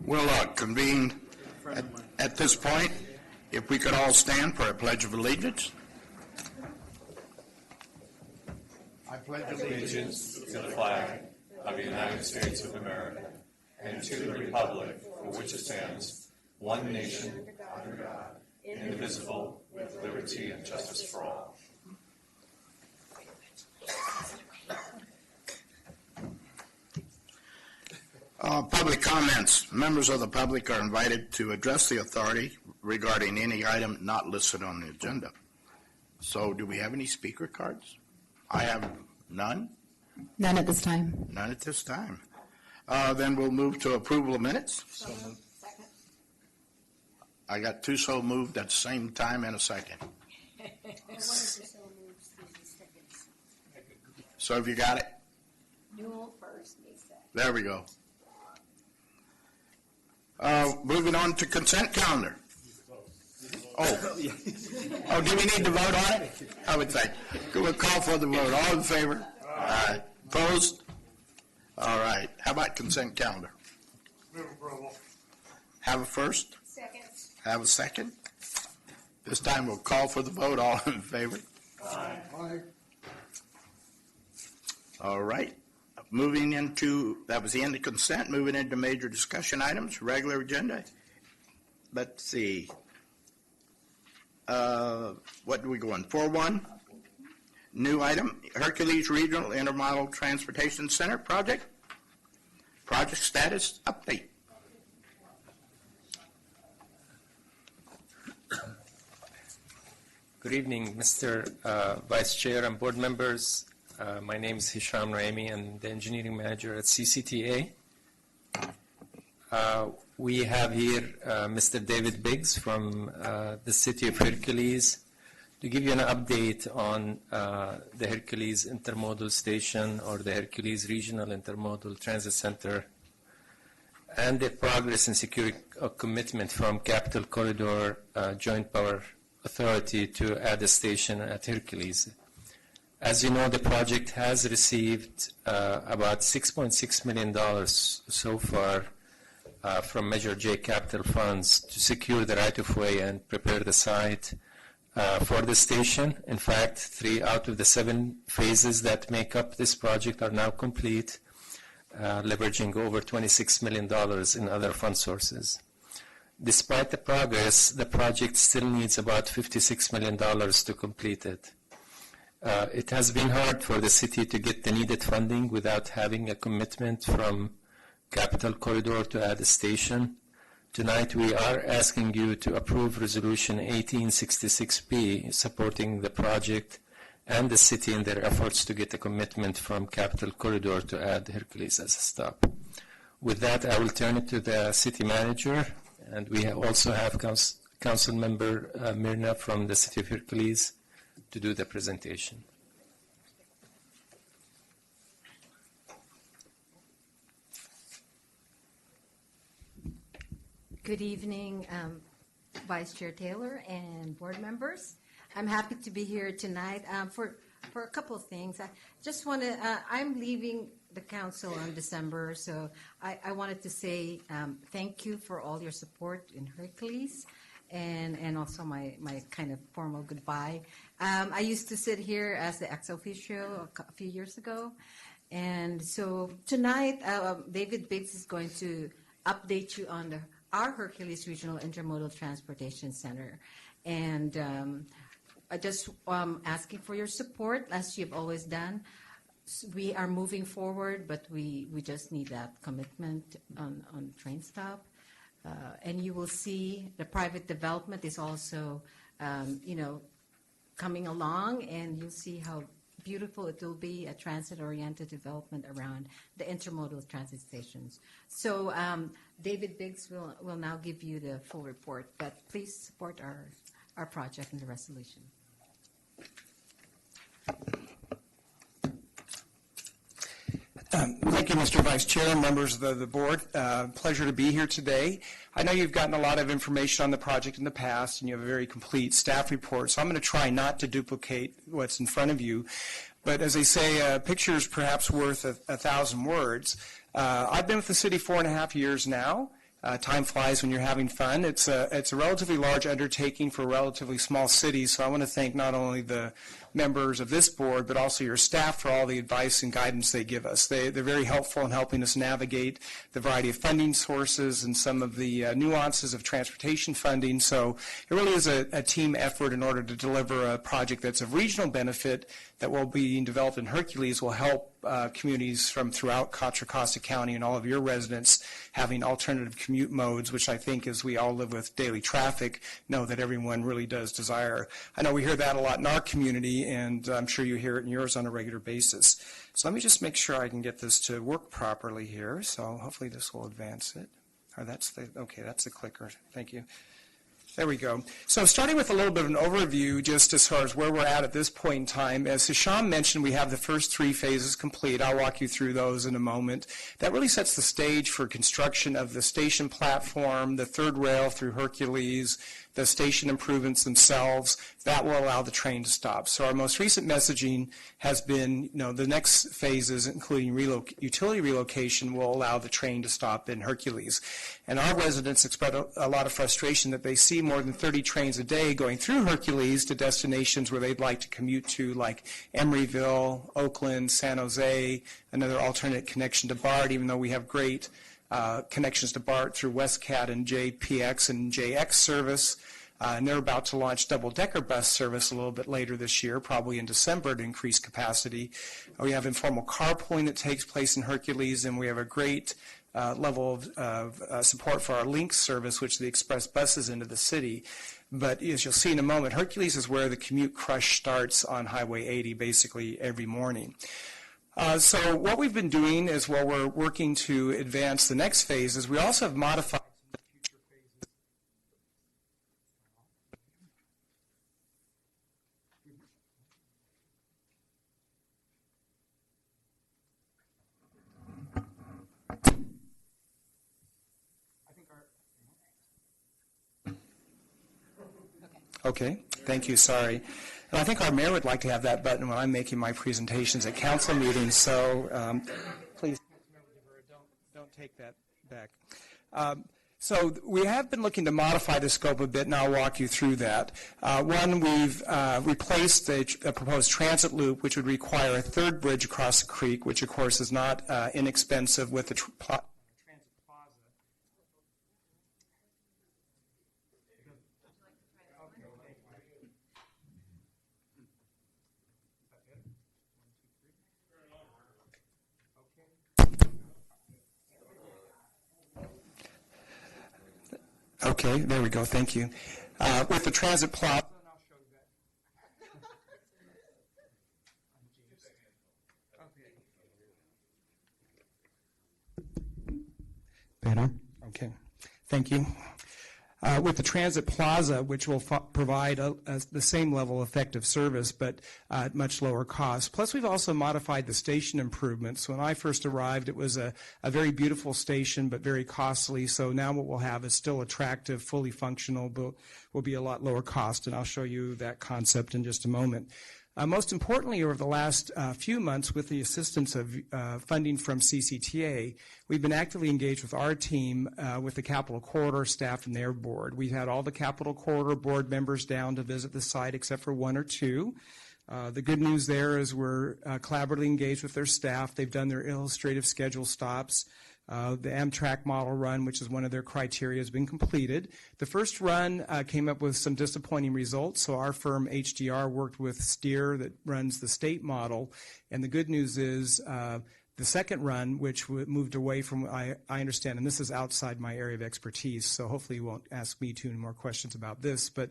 We'll convene at this point. If we could all stand for a Pledge of Allegiance. I pledge allegiance to the flag of the United States of America and to the republic for which it stands, one nation, under God, indivisible, with liberty and justice for all. Public comments. Members of the public are invited to address the authority regarding any item not listed on the agenda. So do we have any speaker cards? I have none. None at this time. None at this time. Then we'll move to approval of minutes. So moved. Second. I got two so moved at the same time in a second. So have you got it? Newell first, me second. There we go. Moving on to consent calendar. Oh, do we need to vote on it? I would say. We'll call for the vote. All in favor? Aye. Opposed? All right. How about consent calendar? Move approval. Have a first? Second. Have a second? This time we'll call for the vote. All in favor? Aye. Aye. All right. Moving into, that was the end of consent. Moving into major discussion items, regular agenda. Let's see. What do we go on? 4.1, new item, Hercules Regional Intermodal Transportation Center project. Project status update. Good evening, Mr. Vice Chair and board members. My name is Hisham Raimi. I'm the engineering manager at CCTA. We have here Mr. David Biggs from the city of Hercules to give you an update on the Hercules Intermodal Station or the Hercules Regional Intermodal Transit Center and the progress in securing a commitment from Capital Corridor Joint Power Authority to add a station at Hercules. As you know, the project has received about $6.6 million so far from Measure J capital funds to secure the right-of-way and prepare the site for the station. In fact, 3 out of the 7 phases that make up this project are now complete, leveraging over $26 million in other fund sources. Despite the progress, the project still needs about $56 million to complete it. It has been hard for the city to get the needed funding without having a commitment from Capital Corridor to add a station. Tonight we are asking you to approve Resolution 1866B supporting the project and the city in their efforts to get a commitment from Capital Corridor to add Hercules as a stop. With that, I will turn it to the city manager, and we also have Council Member Myrna from the city of Hercules to do the presentation. Good evening, Vice Chair Taylor and board members. I'm happy to be here tonight for a couple of things. I just want to, I'm leaving the council on December, so I wanted to say thank you for all your support in Hercules and also my kind of formal goodbye. I used to sit here as the ex officio a few years ago, and so tonight David Biggs is going to update you on our Hercules Regional Intermodal Transportation Center. And I just asking for your support, as you've always done. We are moving forward, but we just need that commitment on train stop. And you will see the private development is also, coming along, and you'll see how beautiful it will be, a transit-oriented development around the intermodal transit stations. So David Biggs will now give you the full report, but please support our project and the resolution. Thank you, Mr. Vice Chair and members of the board. Pleasure to be here today. I know you've gotten a lot of information on the project in the past, and you have a very complete staff report, so I'm going to try not to duplicate what's in front of you. But as they say, a picture is perhaps worth 1,000 words. I've been with the city 4.5 years now. Time flies when you're having fun. It's a relatively large undertaking for a relatively small city, so I want to thank not only the members of this board, but also your staff for all the advice and guidance they give us. They're very helpful in helping us navigate the variety of funding sources and some of the nuances of transportation funding. So it really is a team effort in order to deliver a project that's of regional benefit that will be developed in Hercules, will help communities from throughout Contra Costa County and all of your residents having alternative commute modes, which I think, as we all live with daily traffic, know that everyone really does desire. I know we hear that a lot in our community, and I'm sure you hear it in yours on a regular basis. So let me just make sure I can get this to work properly here. So hopefully this will advance it. Or that's the clicker. Thank you. There we go. So starting with a little bit of an overview, just as far as where we're at this point in time, as Hisham mentioned, we have the first 3 phases complete. I'll walk you through those in a moment. That really sets the stage for construction of the station platform, the third rail through Hercules, the station improvements themselves. That will allow the train to stop. So our most recent messaging has been, the next phases, including utility relocation, will allow the train to stop in Hercules. And our residents express a lot of frustration that they see more than 30 trains a day going through Hercules to destinations where they'd like to commute to, like Emeryville, Oakland, San Jose, another alternate connection to BART, even though we have great connections to BART through WestCat and JPX and JX service. And they're about to launch double-decker bus service a little bit later this year, probably in December, to increase capacity. We have informal carpooling that takes place in Hercules, and we have a great level of support for our Link service, which the express buses into the city. But as you'll see in a moment, Hercules is where the commute crush starts on Highway 80 basically every morning. So what we've been doing is, while we're working to advance the next phase, is we also have modified future phases. Okay, thank you, sorry. And I think our mayor would like to have that button when I'm making my presentations at council meetings, so please don't take that back. So we have been looking to modify the scope a bit, and I'll walk you through that. One, we've replaced the proposed transit loop, which would require a third bridge across the creek, which of course is not inexpensive with the transit plaza. Okay, there we go. Thank you. With the transit plaza. Better? Okay. Thank you. With the transit plaza, which will provide the same level of effective service, but at much lower cost. Plus, we've also modified the station improvements. When I first arrived, it was a very beautiful station, but very costly. So now what we'll have is still attractive, fully functional, but will be a lot lower cost. And I'll show you that concept in just a moment. Most importantly, over the last few months, with the assistance of funding from CCTA, we've been actively engaged with our team, with the Capital Corridor staff and their board. We've had all the Capital Corridor board members down to visit the site except for 1 or 2. The good news there is we're collaboratively engaged with their staff. They've done their illustrative schedule stops. The Amtrak model run, which is one of their criteria, has been completed. The first run came up with some disappointing results, so our firm HDR worked with Steer that runs the state model, and the good news is the second run, which moved away from, I understand, and this is outside my area of expertise, so hopefully you won't ask me too many more questions about this, but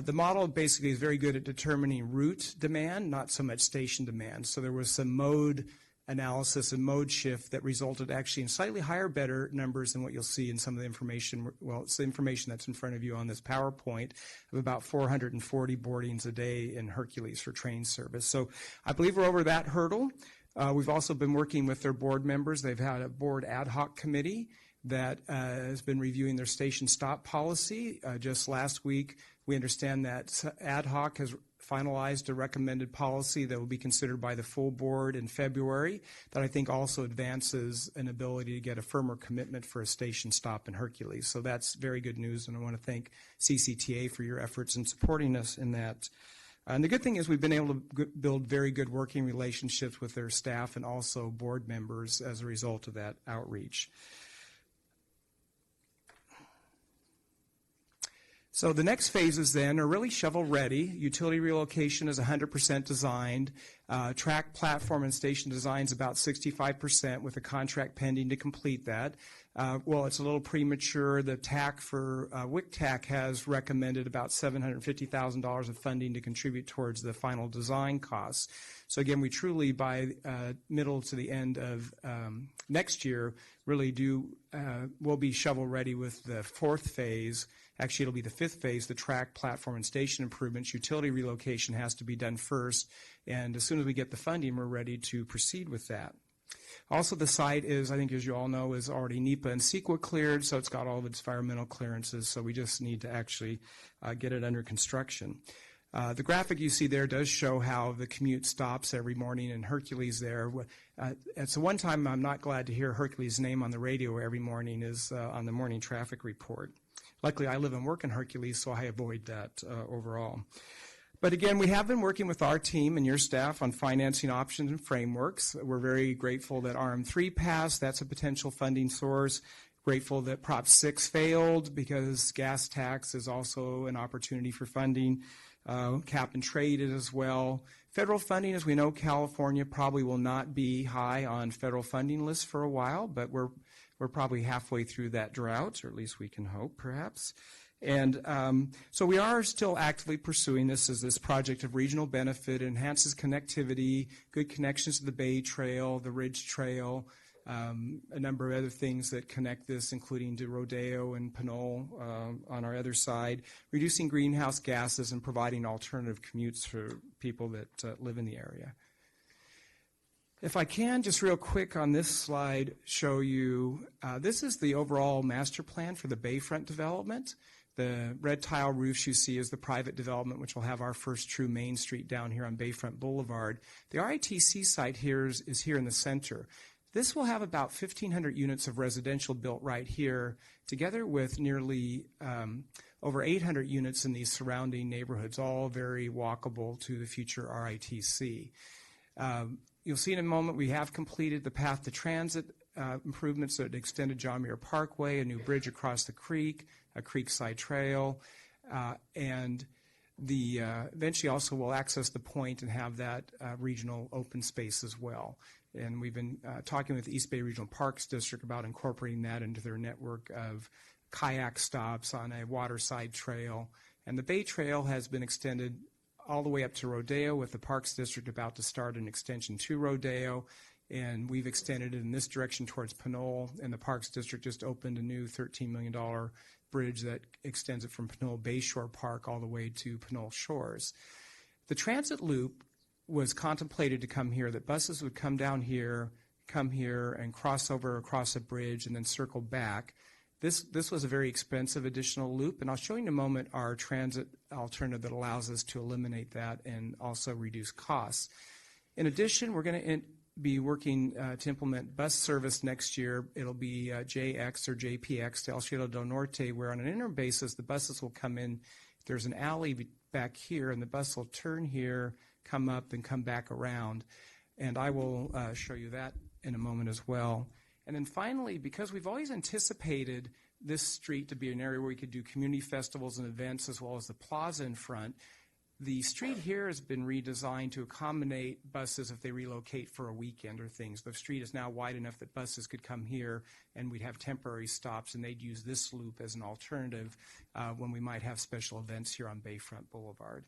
the model basically is very good at determining route demand, not so much station demand. So there was some mode analysis and mode shift that resulted actually in slightly higher, better numbers than what you'll see in some of the information. Well, it's the information that's in front of you on this PowerPoint of about 440 boardings a day in Hercules for train service. So I believe we're over that hurdle. We've also been working with their board members. They've had a board ad hoc committee that has been reviewing their station stop policy. Just last week, we understand that ad hoc has finalized a recommended policy that will be considered by the full board in February that I think also advances an ability to get a firmer commitment for a station stop in Hercules. So that's very good news, and I want to thank CCTA for your efforts in supporting us in that. And the good thing is we've been able to build very good working relationships with their staff and also board members as a result of that outreach. So the next phases then are really shovel-ready. Utility relocation is 100% designed. Track, platform, and station design is about 65% with a contract pending to complete that. Well, it's a little premature. The TAC for WICTAC has recommended about $750,000 of funding to contribute towards the final design costs. So again, we truly, by middle to the end of next year, really will be shovel-ready with the fourth phase. Actually, it'll be the fifth phase, the track, platform, and station improvements. Utility relocation has to be done first, and as soon as we get the funding, we're ready to proceed with that. Also, the site is, I think as you all know, is already NEPA and CEQA cleared, so it's got all of its environmental clearances, so we just need to actually get it under construction. The graphic you see there does show how the commute stops every morning in Hercules there. It's the one time I'm not glad to hear Hercules' name on the radio every morning is on the morning traffic report. Luckily, I live and work in Hercules, so I avoid that overall. But again, we have been working with our team and your staff on financing options and frameworks. We're very grateful that RM3 passed. That's a potential funding source. Grateful that Prop 6 failed because gas tax is also an opportunity for funding. Cap and trade is as well. Federal funding, as we know, California probably will not be high on federal funding lists for a while, but we're probably halfway through that drought, or at least we can hope, perhaps. And so we are still actively pursuing this as this project of regional benefit. It enhances connectivity, good connections to the Bay Trail, the Ridge Trail, a number of other things that connect this, including to Rodeo and Pinole on our other side, reducing greenhouse gases and providing alternative commutes for people that live in the area. If I can, just real quick on this slide, show you, this is the overall master plan for the Bayfront development. The red tile roofs you see is the private development, which will have our first true Main Street down here on Bayfront Boulevard. The RITC site here is here in the center. This will have about 1,500 units of residential built right here, together with nearly over 800 units in these surrounding neighborhoods, all very walkable to the future RITC. You'll see in a moment we have completed the path to transit improvements that extended John Muir Parkway, a new bridge across the creek, a creekside trail, and eventually also we'll access the point and have that regional open space as well. And we've been talking with the East Bay Regional Parks District about incorporating that into their network of kayak stops on a waterside trail. And the Bay Trail has been extended all the way up to Rodeo, with the Parks District about to start an extension to Rodeo. And we've extended it in this direction towards Pinole, and the Parks District just opened a new $13 million bridge that extends it from Pinole Bayshore Park all the way to Pinole Shores. The transit loop was contemplated to come here, that buses would come down here, come here, and cross over across a bridge and then circle back. This was a very expensive additional loop, and I'll show you in a moment our transit alternative that allows us to eliminate that and also reduce costs. In addition, we're going to be working to implement bus service next year. It'll be JX or JPX to El Cielo del Norte, where on an interim basis the buses will come in. There's an alley back here, and the bus will turn here, come up, and come back around. And I will show you that in a moment as well. And then finally, because we've always anticipated this street to be an area where we could do community festivals and events as well as the plaza in front, the street here has been redesigned to accommodate buses if they relocate for a weekend or things. The street is now wide enough that buses could come here and we'd have temporary stops, and they'd use this loop as an alternative when we might have special events here on Bayfront Boulevard.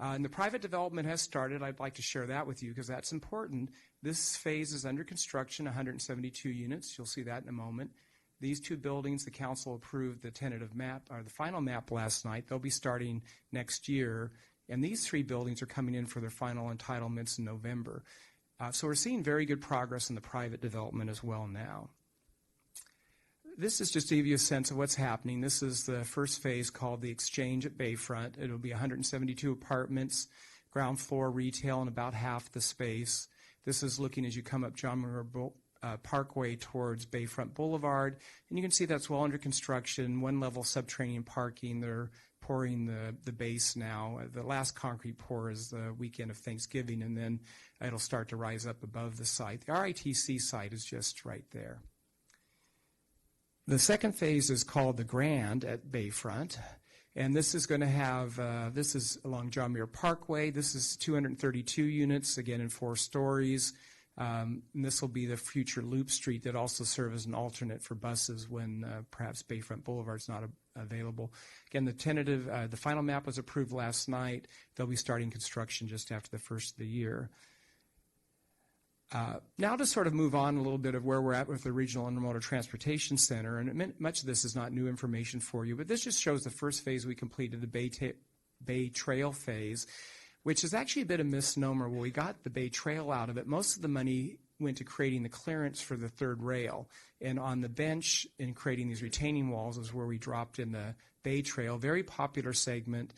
And the private development has started. I'd like to share that with you because that's important. This phase is under construction, 172 units. You'll see that in a moment. These two buildings, the council approved the tentative map, or the final map last night. They'll be starting next year. And these three buildings are coming in for their final entitlements in November. So we're seeing very good progress in the private development as well now. This is just to give you a sense of what's happening. This is the first phase called the Exchange at Bayfront. It'll be 172 apartments, ground floor retail, and about half the space. This is looking as you come up John Muir Parkway towards Bayfront Boulevard. And you can see that's well under construction, one-level subterranean parking. They're pouring the base now. The last concrete pour is the weekend of Thanksgiving, and then it'll start to rise up above the site. The RITC site is just right there. The second phase is called the Grand at Bayfront, and this is going to have, this is along John Muir Parkway. This is 232 units, again in 4 stories. And this will be the future Loop Street that also serves as an alternate for buses when perhaps Bayfront Boulevard is not available. Again, the final map was approved last night. They'll be starting construction just after the first of the year. Now to sort of move on a little bit of where we're at with the Regional Intermodal Transportation Center, and much of this is not new information for you, but this just shows the first phase we completed, the Bay Trail phase, which is actually a bit of a misnomer. When we got the Bay Trail out of it, most of the money went to creating the clearance for the third rail. And on the bench in creating these retaining walls is where we dropped in the Bay Trail, very popular segment,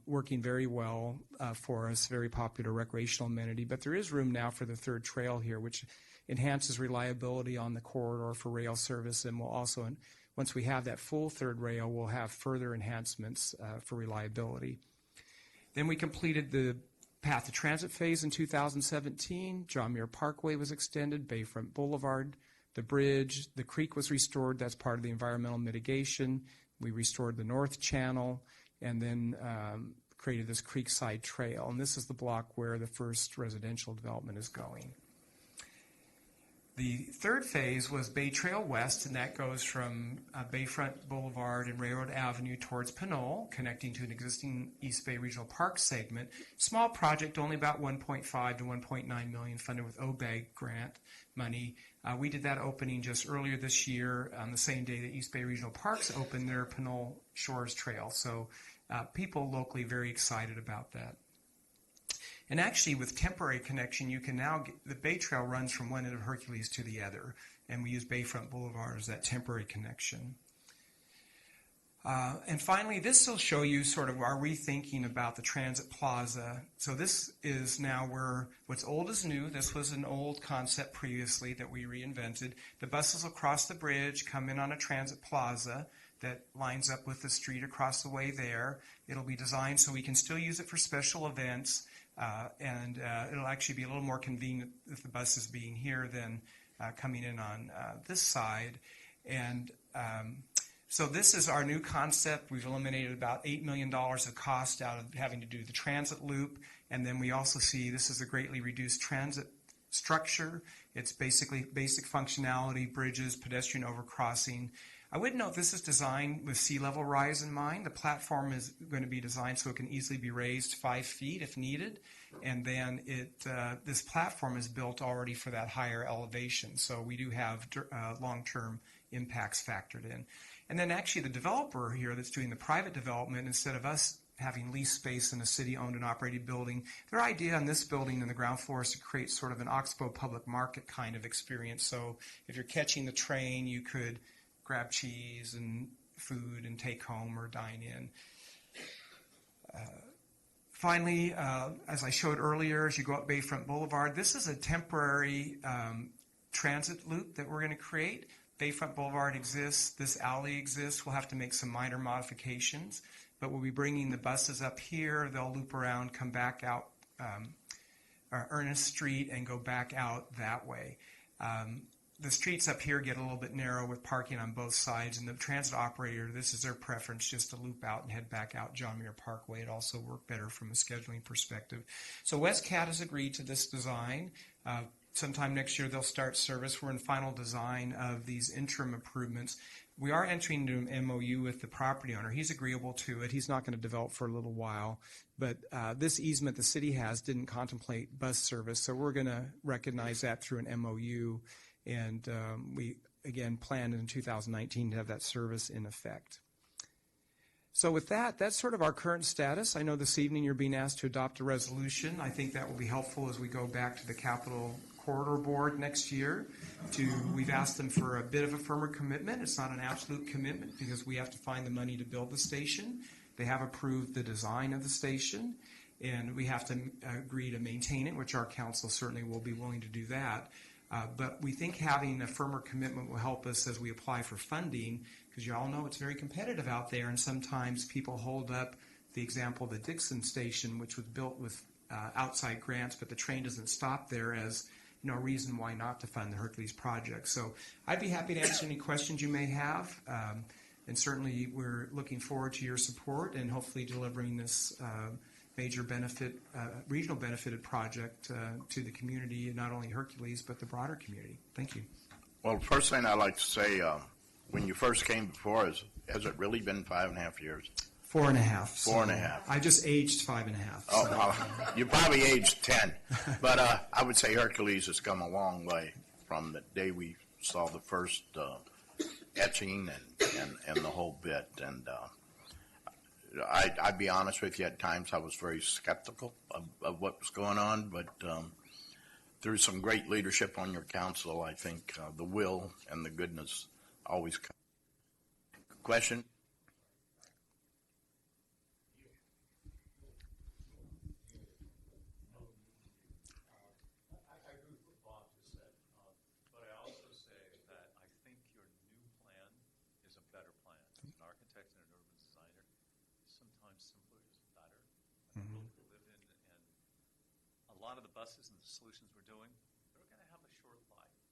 working very well for us, very popular recreational amenity. But there is room now for the third trail here, which enhances reliability on the corridor for rail service, and will also, once we have that full third rail, we'll have further enhancements for reliability. Then we completed the Path to Transit phase in 2017. John Muir Parkway was extended, Bayfront Boulevard, the bridge, the creek was restored. That's part of the environmental mitigation. We restored the North Channel, and then created this Creekside Trail. And this is the block where the first residential development is going. The third phase was Bay Trail West, and that goes from Bayfront Boulevard and Railroad Avenue towards Pinole, connecting to an existing East Bay Regional Park segment. Small project, only about $1.5 to $1.9 million, funded with OBEG grant money. We did that opening just earlier this year, on the same day that East Bay Regional Parks opened their Pinole Shores Trail. So people locally very excited about that. And actually, with temporary connection, you can now get, the Bay Trail runs from one end of Hercules to the other, and we use Bayfront Boulevard as that temporary connection. And finally, this will show you sort of our rethinking about the Transit Plaza. So this is now where what's old is new. This was an old concept previously that we reinvented. The buses will cross the bridge, come in on a Transit Plaza that lines up with the street across the way there. It'll be designed so we can still use it for special events. And it'll actually be a little more convenient if the bus is being here than coming in on this side. And so this is our new concept. We've eliminated about $8 million of cost out of having to do the transit loop. And then we also see this is a greatly reduced transit structure. It's basically basic functionality, bridges, pedestrian overcrossing. I would note this is designed with sea level rise in mind. The platform is going to be designed so it can easily be raised 5 feet if needed. And then this platform is built already for that higher elevation. So we do have long-term impacts factored in. And then actually the developer here that's doing the private development, instead of us having lease space in a city-owned and operated building, their idea on this building in the ground floor is to create sort of an Oxbow public market kind of experience. So if you're catching the train, you could grab cheese and food and take home or dine in. Finally, as I showed earlier, as you go up Bayfront Boulevard, this is a temporary transit loop that we're going to create. Bayfront Boulevard exists, this alley exists. We'll have to make some minor modifications, but we'll be bringing the buses up here. They'll loop around, come back out Ernest Street and go back out that way. The streets up here get a little bit narrow with parking on both sides, and the transit operator, this is their preference, just to loop out and head back out John Muir Parkway. It also worked better from a scheduling perspective. So WestCat has agreed to this design. Sometime next year they'll start service. We're in final design of these interim improvements. We are entering into an MOU with the property owner. He's agreeable to it. He's not going to develop for a little while. But this easement the city has didn't contemplate bus service, so we're going to recognize that through an MOU. And we, again, plan in 2019 to have that service in effect. So with that, that's sort of our current status. I know this evening you're being asked to adopt a resolution. I think that will be helpful as we go back to the Capital Corridor Board next year. We've asked them for a bit of a firmer commitment. It's not an absolute commitment because we have to find the money to build the station. They have approved the design of the station, and we have to agree to maintain it, which our council certainly will be willing to do that. But we think having a firmer commitment will help us as we apply for funding, because you all know it's very competitive out there, and sometimes people hold up the example of the Dixon Station, which was built with outside grants, but the train doesn't stop there as a reason why not to fund the Hercules project. So I'd be happy to answer any questions you may have, and certainly we're looking forward to your support and hopefully delivering this major benefit, regional benefited project to the community, not only Hercules, but the broader community. Thank you. Well, first thing I'd like to say, when you first came before us, has it really been 5.5 years? 4.5. 4.5. I just aged 5.5. Oh, well, you probably aged 10. But I would say Hercules has come a long way from the day we saw the first etching and the whole bit. And I'd be honest with you, at times I was very skeptical of what was going on, but through some great leadership on your council, I think the will and the goodness always come. Question? I agree with what Bob just said, but I also say that I think your new plan is a better plan. As an architect and an urban designer, sometimes simpler is better. The world we live in, and a lot of the buses and the solutions we're doing, they're going to have a short life.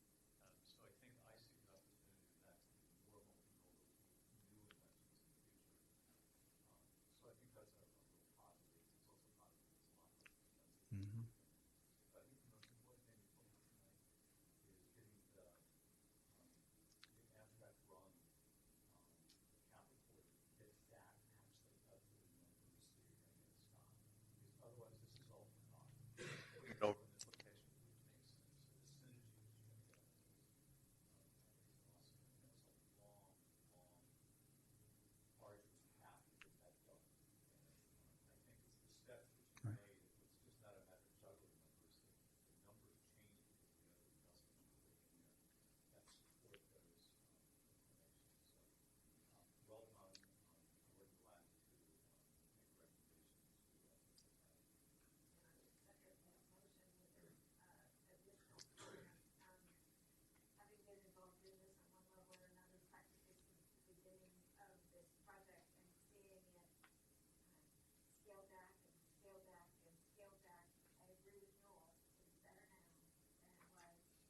So I think I see the opportunity that more multimodal new inventions in the future. So I think that's a real positive. It's also positive. It's a lot less expensive. I think the most important thing we focus tonight is getting the Amtrak run capital corridor, get that actually up to the numbers that you're going to get stopped. Because otherwise, this is all for naught. If we go in this location, it makes sense. So the synergy that you're going to get is awesome. And that's a long, arduous path to get that done. And I think it's the steps that you made. It's just not a matter of juggling numbers. The numbers change because of the other investments we're putting in there that support those inclinations. So well done. We're glad to make recommendations to Having been involved in this on one level or another practically since the beginning of this project and seeing it scale back and scale back and scale back, I agree with Noel. It's better now than it was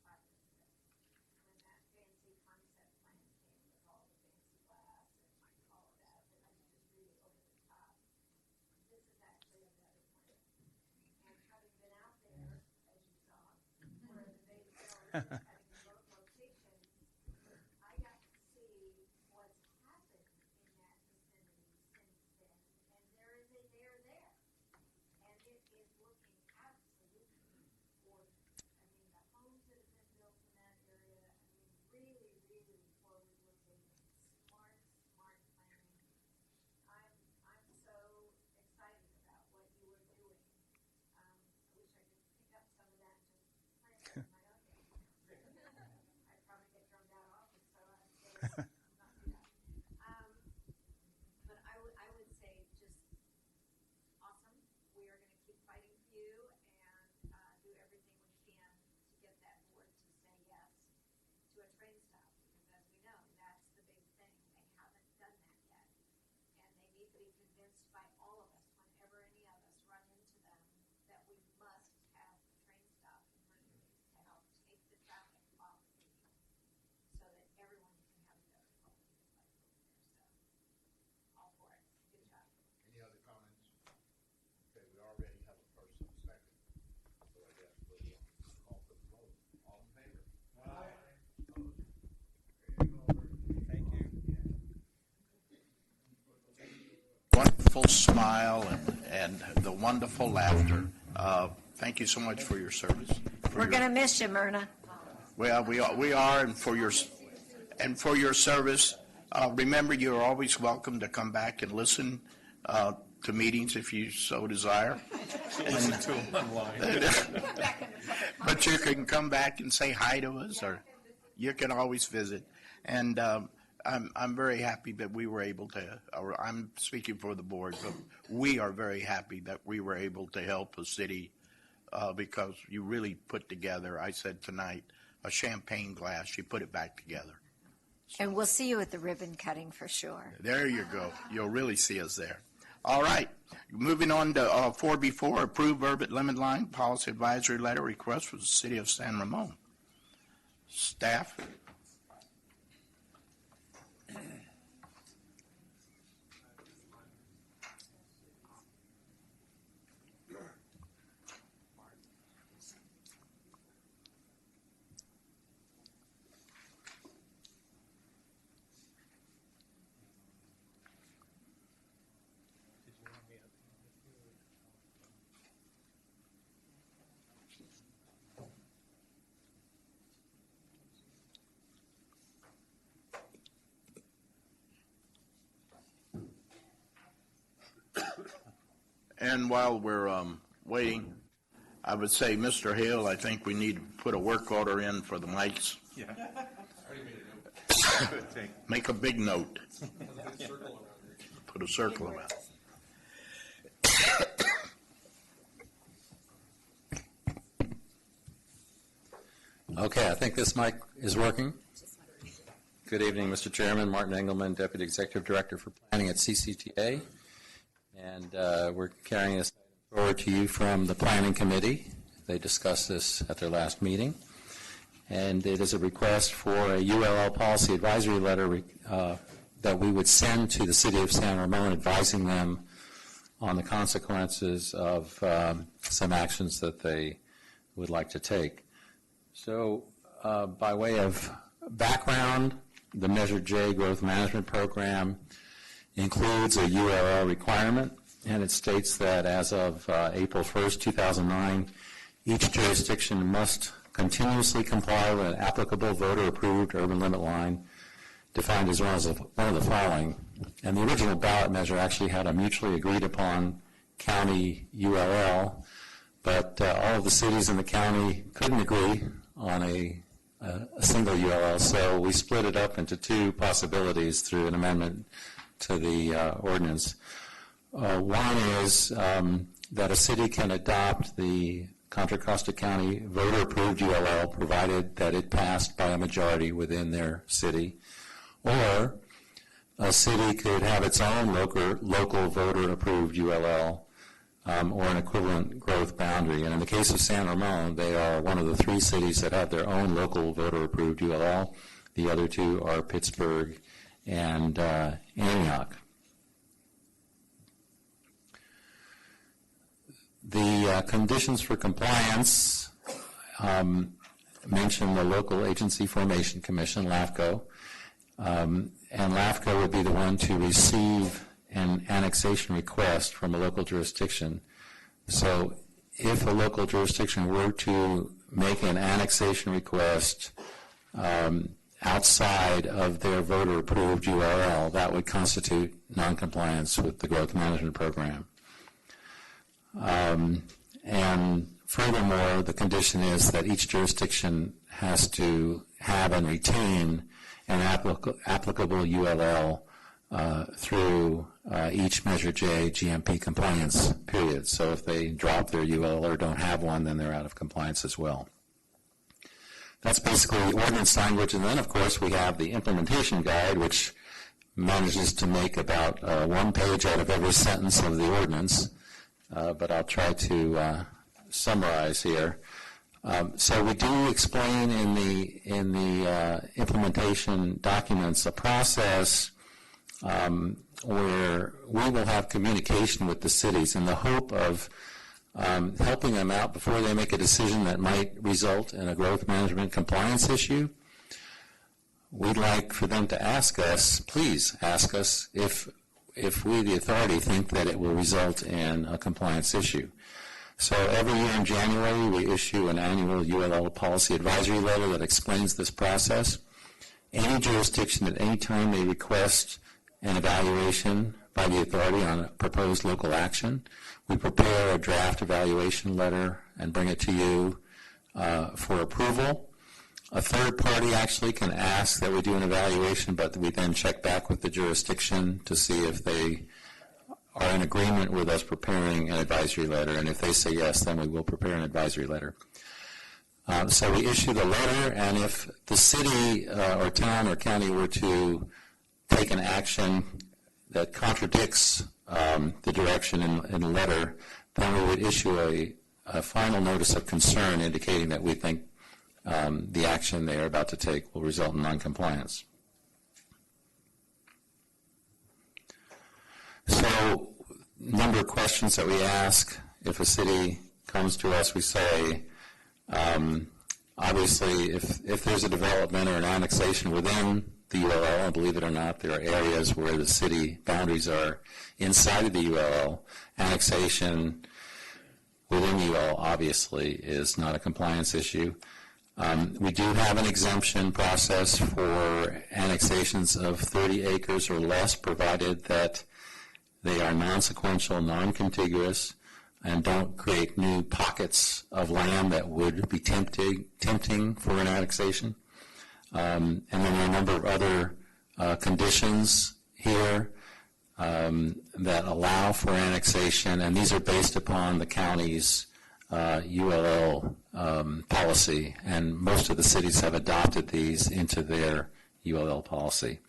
5 years ago. When that fancy concept plan came with all the fancy glass and all of that, and I was just really over the top. This is actually a better plan. And having been out there, as you saw, where the big having both locations, I got to see what's happened in that vicinity since then, and there is a there there. And it is looking absolutely gorgeous. I mean, the homes that have been built in that area, really, really forward-looking, smart planning. I'm so excited about what you are doing. I wish I could pick up some of that and just plant it in my own neighborhood. I'd probably get drummed out often, so I'd say not do that. But I would say just awesome. We are going to keep fighting for you and do everything we can to get that board to say yes to a train stop, because as we know, that's the big thing. They haven't done that yet. And they need to be convinced by all of us, whenever any of us run into them, that we must have a train stop in Hercules to help take the traffic off of people so that everyone can have a better quality of life over there. So, all for it. Good job. Any other comments? Okay, we already have a first and a second. So I guess we'll call for the vote. All in favor? Aye. Thank you. Wonderful smile and the wonderful laughter. Thank you so much for your service. We're going to miss you, Myrna. Well, we are, and for your service Remember, you're always welcome to come back and listen to meetings if you so desire. Listen to them online. But you can come back and say hi to us, or you can always visit. And I'm very happy that we were able to, or I'm speaking for the board, but we are very happy that we were able to help the city because you really put together, I said tonight, a champagne glass. You put it back together. And we'll see you at the ribbon cutting for sure. There you go. You'll really see us there. All right. Moving on to 4B4, approve urban limit line policy advisory letter request for the city of San Ramon. Staff? And while we're waiting, I would say, Mr. Hill, I think we need to put a work order in for the mics. Yeah. Make a big note. Put a circle around. Okay, I think this mic is working. Good evening, Mr. Chairman. Martin Engelman, Deputy Executive Director for Planning at CCTA. And we're carrying this forward to you from the Planning Committee. They discussed this at their last meeting. And it is a request for a ULL policy advisory letter that we would send to the City of San Ramon, advising them on the consequences of some actions that they would like to take. So by way of background, the Measure J Growth Management Program includes a ULL requirement, and it states that as of April 1st, 2009, each jurisdiction must continuously comply with an applicable voter-approved urban limit line defined as one of the following. And the original ballot measure actually had a mutually agreed upon county ULL, but all of the cities in the county couldn't agree on a single ULL, so we split it up into two possibilities through an amendment to the ordinance. One is that a city can adopt the Contra Costa County voter-approved ULL provided that it passed by a majority within their city, or a city could have its own local voter-approved ULL or an equivalent growth boundary. And in the case of San Ramon, they are one of the three cities that have their own local voter-approved ULL. The other two are Pittsburgh and Antioch. The conditions for compliance mention the Local Agency Formation Commission, LAFCO, and LAFCO would be the one to receive an annexation request from a local jurisdiction. So if a local jurisdiction were to make an annexation request outside of their voter-approved URL, that would constitute noncompliance with the growth management program. And furthermore, the condition is that each jurisdiction has to have and retain an applicable ULL through each Measure J GMP compliance period. So if they drop their ULL or don't have one, then they're out of compliance as well. That's basically the ordinance language. And then, of course, we have the implementation guide, which manages to make about 1 page out of every sentence of the ordinance. But I'll try to summarize here. So we do explain in the implementation documents a process where we will have communication with the cities in the hope of helping them out before they make a decision that might result in a growth management compliance issue. We'd like for them to ask us, please ask us if we, the authority, think that it will result in a compliance issue. So every year in January, we issue an annual ULL policy advisory letter that explains this process. any jurisdiction at any time may request an evaluation by the authority on a proposed local action. We prepare a draft evaluation letter and bring it to you for approval. A third party actually can ask that we do an evaluation, but we then check back with the jurisdiction to see if they are in agreement with us preparing an advisory letter. And if they say yes, then we will prepare an advisory letter. So we issue the letter, and if the city or town or county were to take an action that contradicts the direction in the letter, then we would issue a final notice of concern indicating that we think the action they are about to take will result in noncompliance. So, number of questions that we ask. If a city comes to us, we say, obviously, if there's a development or an annexation within the ULL, and believe it or not, there are areas where the city boundaries are inside of the ULL. Annexation within UL obviously is not a compliance issue. We do have an exemption process for annexations of 30 acres or less, provided that they are non-sequential, non-contiguous, and don't create new pockets of land that would be tempting for an annexation. And then there are a number of other conditions here that allow for annexation, and these are based upon the county's ULL policy, and most of the cities have adopted these into their ULL policy.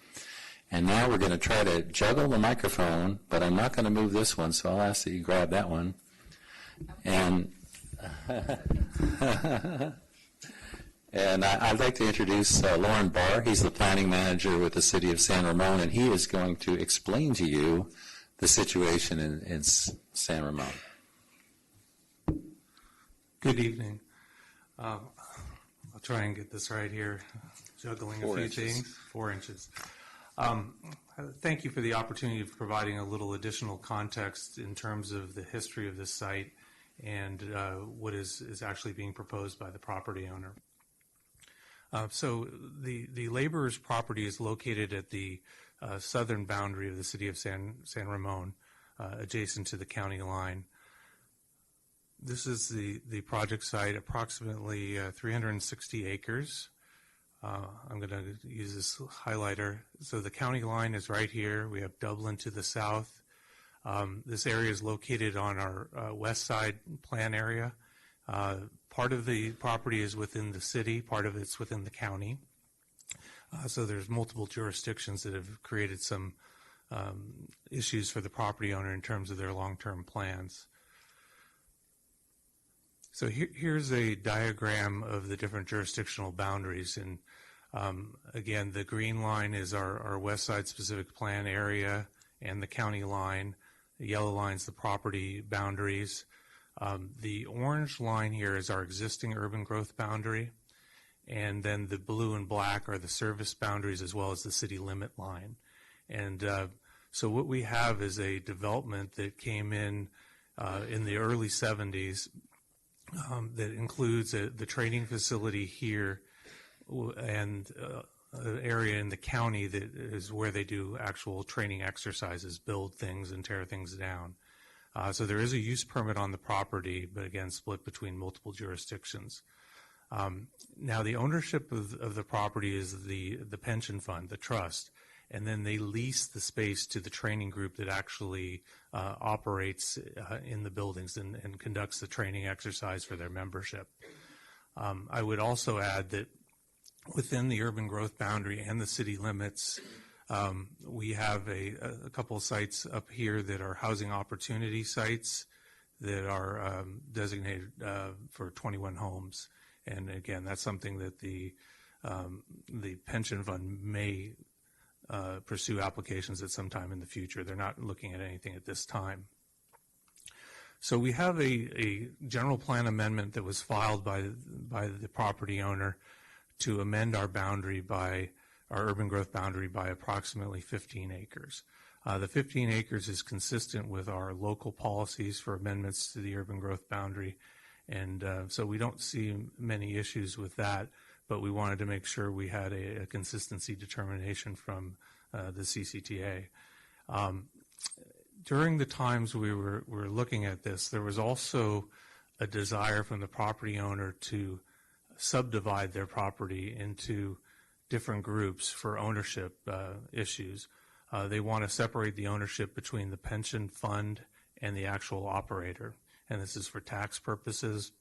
And now we're going to try to juggle the microphone, but I'm not going to move this one, so I'll ask that you grab that one. And and I'd like to introduce Lauren Barr. He's the planning manager with the city of San Ramon, and he is going to explain to you the situation in San Ramon. Good evening. I'll try and get this right here, juggling a few things. 4 inches. Thank you for the opportunity of providing a little additional context in terms of the history of this site and what is actually being proposed by the property owner. So the laborer's property is located at the southern boundary of the city of San Ramon, adjacent to the county line. This is the project site, approximately 360 acres. I'm going to use this highlighter. So the county line is right here. We have Dublin to the south. This area is located on our west side plan area. Part of the property is within the city, part of it's within the county. So there's multiple jurisdictions that have created some issues for the property owner in terms of their long-term plans. So here's a diagram of the different jurisdictional boundaries. And again, the green line is our west side specific plan area and the county line. The yellow line is the property boundaries. The orange line here is our existing urban growth boundary. And then the blue and black are the service boundaries as well as the city limit line. And so what we have is a development that came in the early 70s that includes the training facility here and an area in the county that is where they do actual training exercises, build things and tear things down. So there is a use permit on the property, but again, split between multiple jurisdictions. Now the ownership of the property is the pension fund, the trust, and then they lease the space to the training group that actually operates in the buildings and conducts the training exercise for their membership. I would also add that within the urban growth boundary and the city limits, we have a couple of sites up here that are housing opportunity sites that are designated for 21 homes. And again, that's something that the pension fund may pursue applications at some time in the future. They're not looking at anything at this time. So we have a general plan amendment that was filed by the property owner to amend our urban growth boundary by approximately 15 acres. The 15 acres is consistent with our local policies for amendments to the urban growth boundary, and so we don't see many issues with that. but we wanted to make sure we had a consistency determination from the CCTA. During the times we were looking at this, there was also a desire from the property owner to subdivide their property into different groups for ownership issues. They want to separate the ownership between the pension fund and the actual operator, and this is for tax purposes.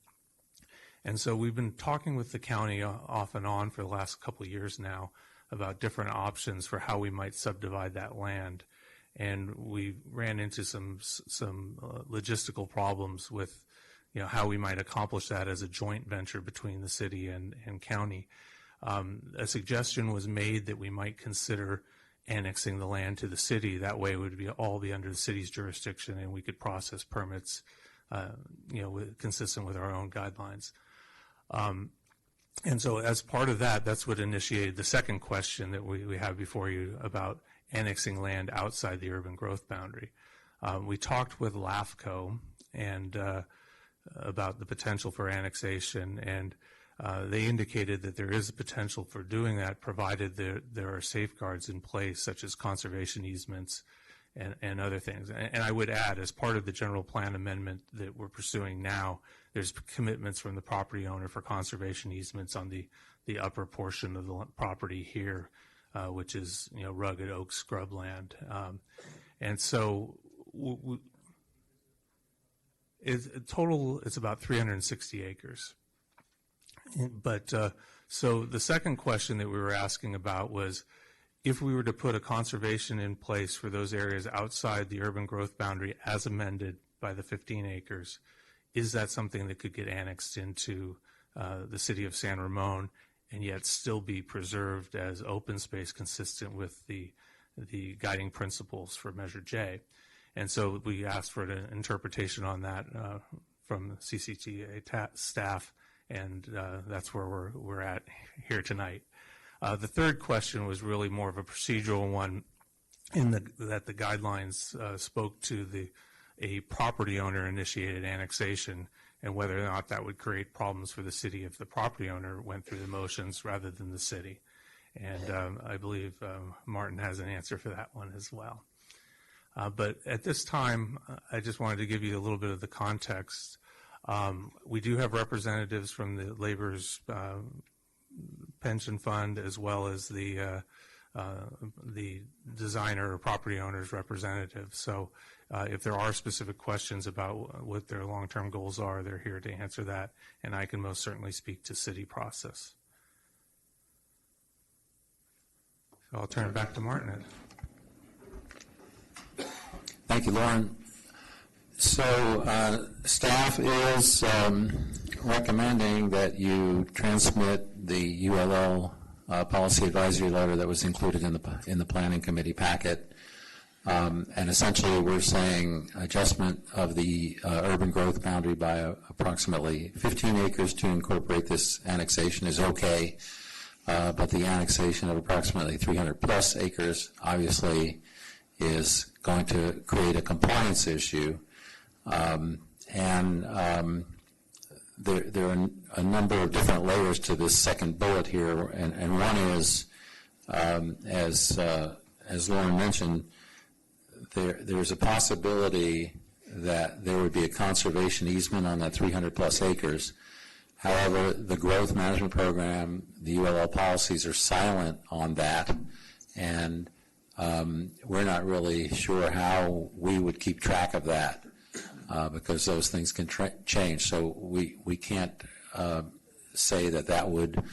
And so we've been talking with the county off and on for the last couple of years now about different options for how we might subdivide that land. And we ran into some logistical problems with, how we might accomplish that as a joint venture between the city and county. A suggestion was made that we might consider annexing the land to the city. That way it would all be under the city's jurisdiction, and we could process permits, consistent with our own guidelines. And so as part of that, that's what initiated the second question that we have before you about annexing land outside the urban growth boundary. We talked with LAFCO and about the potential for annexation, and they indicated that there is a potential for doing that, provided there are safeguards in place, such as conservation easements and other things. And I would add, as part of the general plan amendment that we're pursuing now, there's commitments from the property owner for conservation easements on the upper portion of the property here, which is rugged oak scrubland. And so total, it's about 360 acres. But so the second question that we were asking about was, if we were to put a conservation in place for those areas outside the urban growth boundary as amended by the 15 acres, is that something that could get annexed into the city of San Ramon and yet still be preserved as open space consistent with the guiding principles for Measure J? And so we asked for an interpretation on that from CCTA staff, and that's where we're at here tonight. The third question was really more of a procedural one, that the guidelines spoke to a property owner initiated annexation, and whether or not that would create problems for the city if the property owner went through the motions rather than the city. And I believe Martin has an answer for that one as well. But at this time, I just wanted to give you a little bit of the context. We do have representatives from the labor's pension fund, as well as the designer or property owner's representative. So if there are specific questions about what their long-term goals are, they're here to answer that, and I can most certainly speak to city process. So I'll turn it back to Martin. Thank you, Lauren. So staff is recommending that you transmit the ULL policy advisory letter that was included in the planning committee packet. And essentially we're saying adjustment of the urban growth boundary by approximately 15 acres to incorporate this annexation is okay, but the annexation of approximately 300 plus acres obviously is going to create a compliance issue. There are a number of different layers to this second bullet here, and one is, as Lauren mentioned, there's a possibility that there would be a conservation easement on that 300 plus acres. However, the growth management program, the ULL policies are silent on that, and we're not really sure how we would keep track of that. Because those things can change. So we can't say that would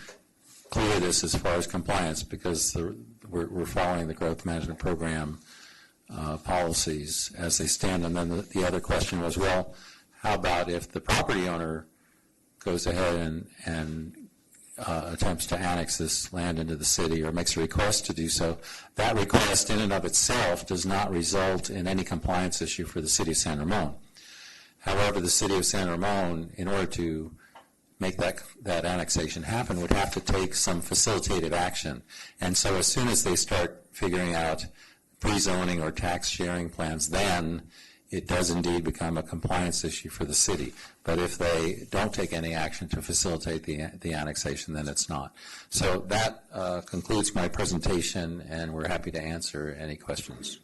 clear this as far as compliance, because we're following the growth management program policies as they stand. And then the other question was, well, how about if the property owner goes ahead and attempts to annex this land into the city or makes a request to do so? That request in and of itself does not result in any compliance issue for the city of San Ramon. However, the city of San Ramon, in order to make that annexation happen, would have to take some facilitative action. And so as soon as they start figuring out pre-zoning or tax sharing plans, then it does indeed become a compliance issue for the city. But if they don't take any action to facilitate the annexation, then it's not. So that concludes my presentation, and we're happy to answer any questions.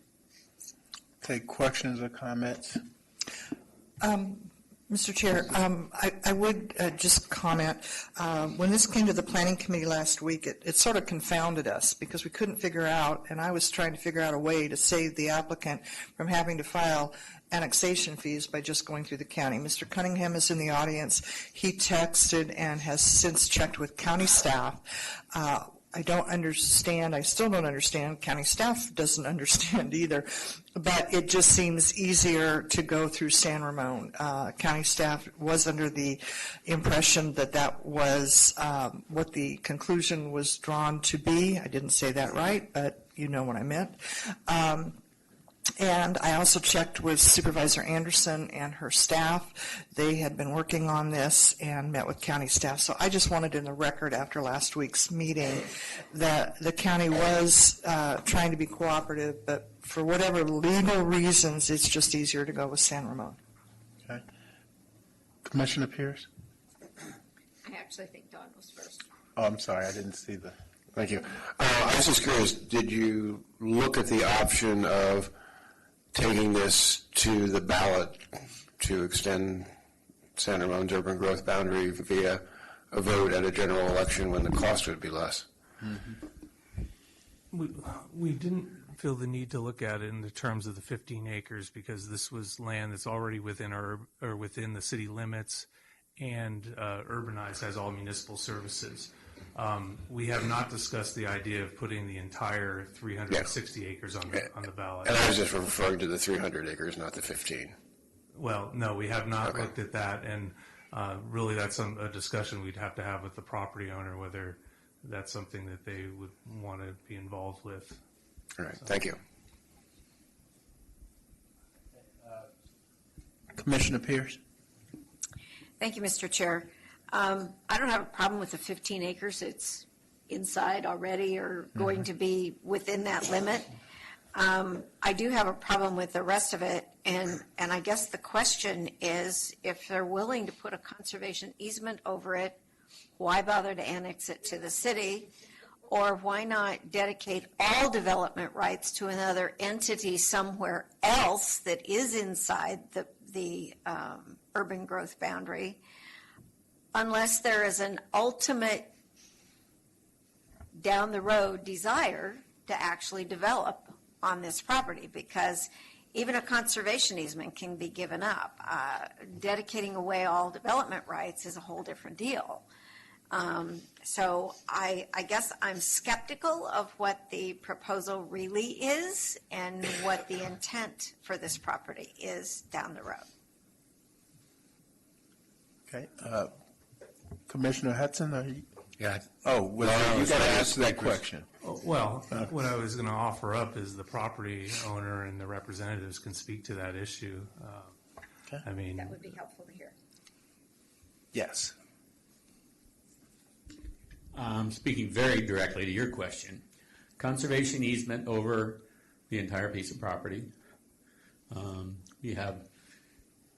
Take questions or comments? Mr. Chair, I would just comment, when this came to the Planning Committee last week, it sort of confounded us because we couldn't figure out, and I was trying to figure out a way to save the applicant from having to file annexation fees by just going through the county. Mr. Cunningham is in the audience. He texted and has since checked with county staff. I don't understand, I still don't understand, county staff doesn't understand either, but it just seems easier to go through San Ramon. County staff was under the impression that that was what the conclusion was drawn to be. I didn't say that right, but you know what I meant. And I also checked with Supervisor Anderson and her staff. They had been working on this and met with county staff. So I just wanted in the record after last week's meeting that the county was trying to be cooperative, but for whatever legal reasons, it's just easier to go with San Ramon. Okay. Commissioner Pierce? I actually think Don was first. Oh, I'm sorry, I didn't see the, thank you. I was just curious, did you look at the option of taking this to the ballot to extend San Ramon's urban growth boundary via a vote at a general election when the cost would be less? We didn't feel the need to look at it in the terms of the 15 acres because this was land that's already within within the city limits and urbanized, has all municipal services. We have not discussed the idea of putting the entire 360 acres on the ballot. And I was just referring to the 300 acres, not the 15. Well, no, we have not looked at that, and really that's a discussion we'd have to have with the property owner, whether that's something that they would want to be involved with. All right, thank you. Commissioner Pierce? Thank you, Mr. Chair. I don't have a problem with the 15 acres. It's inside already or going to be within that limit. I do have a problem with the rest of it, and I guess the question is, if they're willing to put a conservation easement over it, why bother to annex it to the city? Or why not dedicate all development rights to another entity somewhere else that is inside the urban growth boundary, unless there is an ultimate down the road desire to actually develop on this property, because even a conservation easement can be given up. Dedicating away all development rights is a whole different deal. So I guess I'm skeptical of what the proposal really is and what the intent for this property is down the road. Okay. Commissioner Hudson, are you? Yeah. Oh, well, you got to answer that question. Well, what I was going to offer up is the property owner and the representatives can speak to that issue. Okay. I mean, That would be helpful to hear. Yes. Speaking very directly to your question, conservation easement over the entire piece of property. We have,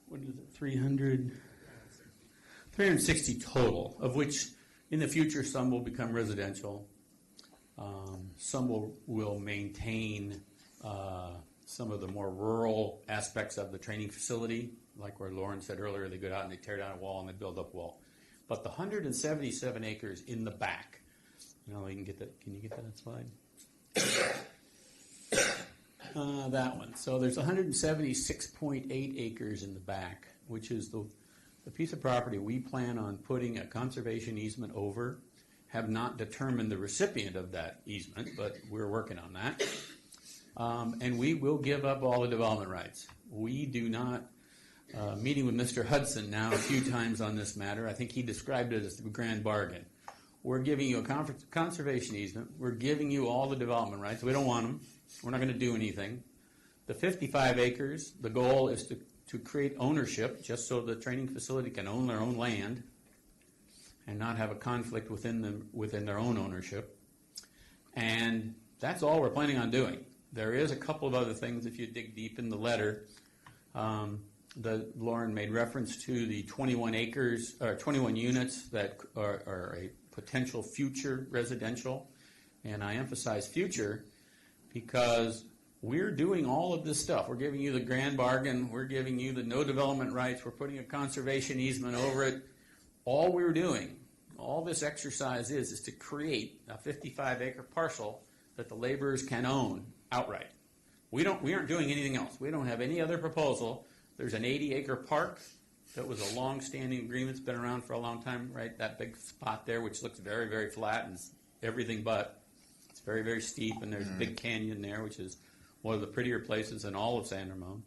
what is it, 360 total, of which in the future some will become residential. Some will maintain some of the more rural aspects of the training facility, like where Lauren said earlier, they go out and they tear down a wall and they build up a wall. But the 177 acres in the back, you know, you can get that. Can you get that slide? That one. So there's 176.8 acres in the back, which is the piece of property we plan on putting a conservation easement over. Have not determined the recipient of that easement, but we're working on that. And we will give up all the development rights. We do not. Meeting with Mr. Hudson now a few times on this matter, I think he described it as the grand bargain. We're giving you a conservation easement. We're giving you all the development rights. We don't want them. We're not going to do anything. The 55 acres, the goal is to create ownership, just so the training facility can own their own land and not have a conflict within their own ownership. And that's all we're planning on doing. There is a couple of other things if you dig deep in the letter. Lauren made reference to the 21 acres, or 21 units that are a potential future residential. And I emphasize future because we're doing all of this stuff. We're giving you the grand bargain. We're giving you the no development rights. We're putting a conservation easement over it. All we're doing, all this exercise is to create a 55-acre parcel that the laborers can own outright. We aren't doing anything else. We don't have any other proposal. There's an 80-acre park that was a long-standing agreement. It's been around for a long time, right? That big spot there, which looks very, very flat and everything but. It's very, very steep, and there's a big canyon there, which is one of the prettier places in all of San Ramon.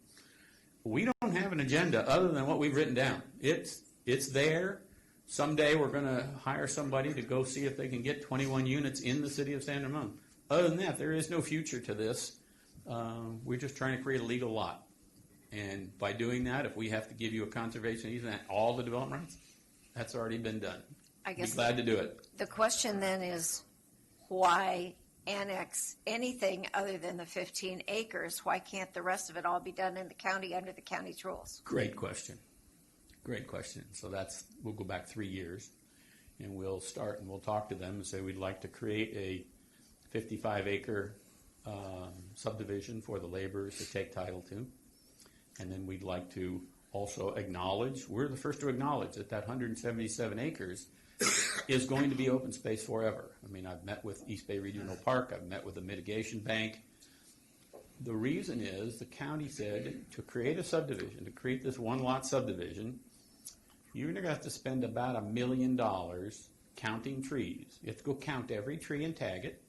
We don't have an agenda other than what we've written down. It's there. Someday we're going to hire somebody to go see if they can get 21 units in the city of San Ramon. Other than that, there is no future to this. We're just trying to create a legal lot. And by doing that, if we have to give you a conservation easement, all the development rights, that's already been done. I guess Be glad to do it. the question then is, why annex anything other than the 15 acres? Why can't the rest of it all be done in the county under the county's rules? Great question. Great question. So we'll go back 3 years, and we'll start and we'll talk to them and say we'd like to create a 55-acre subdivision for the laborers to take title to. And then we'd like to also acknowledge, we're the first to acknowledge that 177 acres is going to be open space forever. I mean, I've met with East Bay Regional Park, I've met with the mitigation bank. The reason is the county said to create a subdivision, to create this one lot subdivision, you're going to have to spend about $1 million counting trees. You have to go count every tree and tag it.